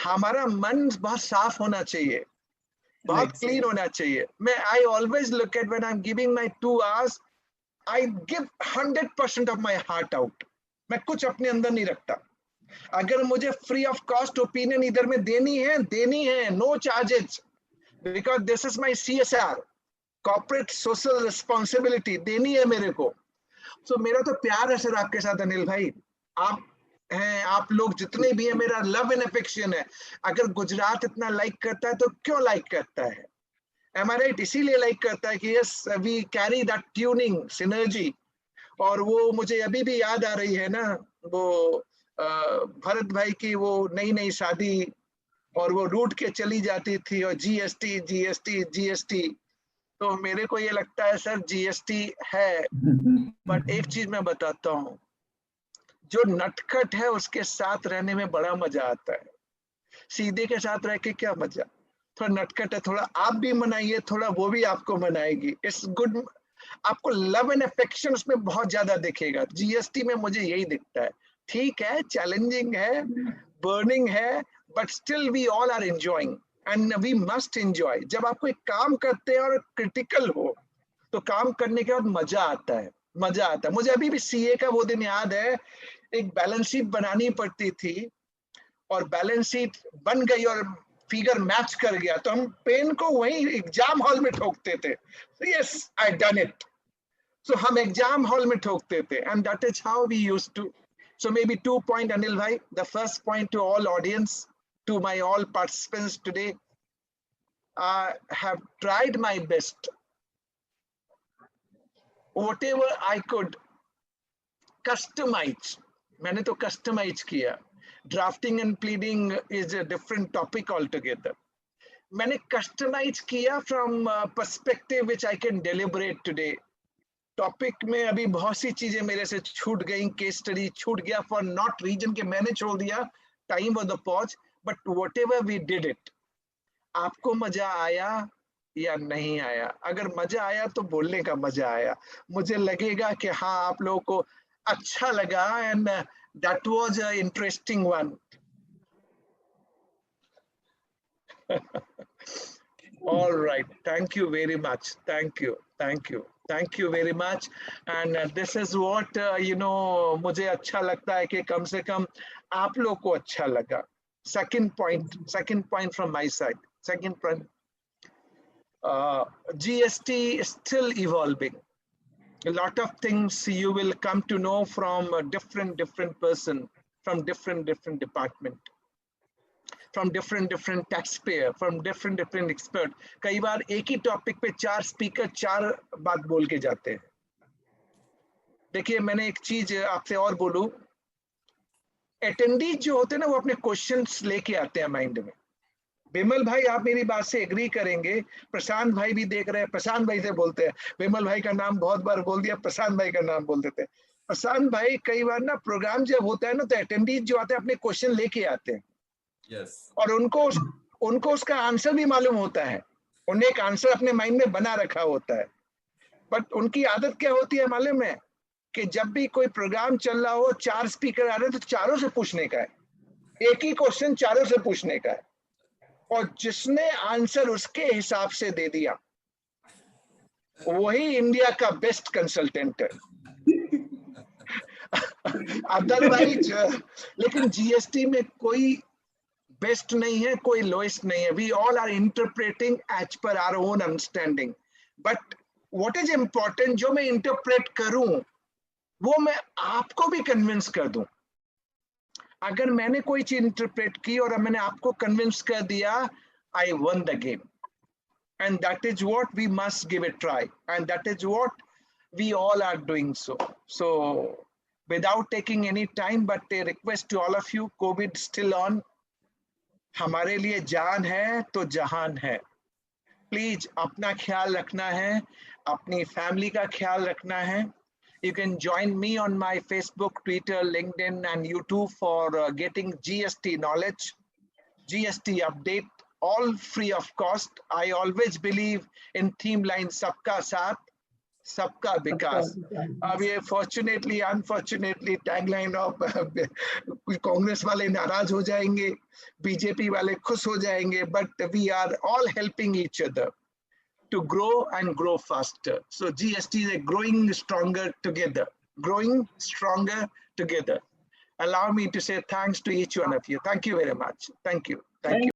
हमारा मन बहुत साफ होना चाहिए, बहुत क्लीन होना चाहिए. मैं I always look at when I am giving my 2 hours, I give 100% of my heart out. मैं कुछ अपने अंदर नहीं रखता. अगर मुझे फ्री ऑफ कॉस्ट ओपिनियन इधर में देनी है, no charges, because this is my CSR, corporate social responsibility देनी है मेरे को. सो मेरा तो प्यार है सर आपके साथ अनिल भाई, आप हैं, आप लोग जितने भी हैं, मेरा लव एंड अफेक्शन है. अगर गुजरात इतना लाइक करता है तो क्यों लाइक करता है? Am I right? इसीलिए लाइक करता है कि yes we carry that tuning synergy. और वो मुझे अभी भी याद आ रही है ना, वो भरत भाई की वो नई शादी, और वो रूट के चली जाती थी, और GST. तो मेरे को ये लगता है सर GST है, बट एक चीज मैं बताता हूँ, जो नटखट है उसके साथ रहने में बड़ा मजा आता है, सीधे के साथ रह के क्या मजा. थोड़ा नटखट है, थोड़ा आप भी मनाइए, थोड़ा वो भी आपको मनाएगी. It's good. आपको लव एंड अफेक्शन उसमें बहुत ज्यादा दिखेगा. GST में मुझे यही दिखता है. ठीक है, चैलेंजिंग है, बर्निंग है, but still we all are enjoying and we must enjoy. जब आप कोई काम करते हैं और क्रिटिकल हो, तो काम करने के बाद मजा आता है, मजा आता है. मुझे अभी भी CA का वो दिन याद है, एक बैलेंस शीट बनानी पड़ती थी, और बैलेंस शीट बन गई और फिगर मैच कर गया, तो हम पेन को वहीं एग्जाम हॉल में ठोकते थे. Yes, I done it. So हम एग्जाम हॉल में ठोकते थे, and that is how we used to. So maybe 2 points, Anil bhai. The first point to all audience, to my all participants today, I have tried my best, whatever I could customize. मैंने तो customize किया. Drafting and pleading is a different topic altogether. मैंने customize किया from perspective which I can deliberate today. Topic में अभी बहुत सी चीजें मेरे से छूट गई, केस स्टडी छूट गया फॉर नॉट रीजन के, मैंने छोड़ दिया, time of the pause. But whatever we did it, आपको मजा आया या नहीं आया? अगर मजा आया तो बोलने का मजा आया, मुझे लगेगा कि हाँ आप लोगों को अच्छा लगा, and that was a interesting one. All right, thank you very much. Thank you very much. And this is what मुझे अच्छा लगता है कि कम से कम आप लोग को अच्छा लगा. Second point from my side. Second point, GST is still evolving. A lot of things you will come to know from a different person, from different department, from different taxpayer, from different expert. कई बार एक ही topic पे 4 speaker 4 बात बोल के जाते हैं. देखिए मैंने एक चीज आपसे और बोलूं, अटेंडीज जो होते हैं ना वो अपने क्वेश्चंस लेके आते हैं माइंड में। विमल भाई आप मेरी बात से एग्री करेंगे, प्रशांत भाई भी देख रहे हैं, प्रशांत भाई से बोलते हैं, विमल भाई का नाम बहुत बार बोल दिया, प्रशांत भाई का नाम बोल देते हैं। प्रशांत भाई कई बार ना प्रोग्राम जब होता है ना तो अटेंडीज जो आते हैं अपने क्वेश्चन लेके आते हैं। Yes. और उनको उसका आंसर भी मालूम होता है, उन्हें एक आंसर अपने माइंड में बना रखा होता है। बट उनकी आदत क्या होती है मालूम है, कि जब भी कोई प्रोग्राम चल रहा हो, 4 स्पीकर आ रहे हैं तो चारों से पूछने का है, एक ही क्वेश्चन चारों से पूछने का है, और जिसने आंसर उसके हिसाब से दे दिया वही इंडिया का बेस्ट कंसल्टेंट है। अदरवाइज लेकिन जीएसटी में कोई बेस्ट नहीं है, कोई लोएस्ट नहीं है। We all are interpreting as per our own understanding, but what is important, जो मैं इंटरप्रेट करूं वो मैं आपको भी कन्विंस कर दूं। अगर मैंने कोई चीज इंटरप्रेट की और मैंने आपको कन्विंस कर दिया, I won the game, and that is what we must give it try, and that is what we all are doing. So without taking any time, but a request to all of you, COVID still on, हमारे लिए जान है तो जहान है। Please अपना ख्याल रखना है, अपनी फैमिली का ख्याल रखना है। You can join me on my Facebook, Twitter, LinkedIn and YouTube for getting GST knowledge, GST update, all free of cost. I always believe in theme line सबका साथ सबका विकास। अब ये fortunately unfortunately tagline of Congress वाले नाराज हो जाएंगे, बीजेपी वाले खुश हो जाएंगे, but we are all helping each other to grow and grow faster. So GST is a growing stronger together, growing stronger together. Allow me to say thanks to each one of you. Thank you very much. Thank you. Thank you.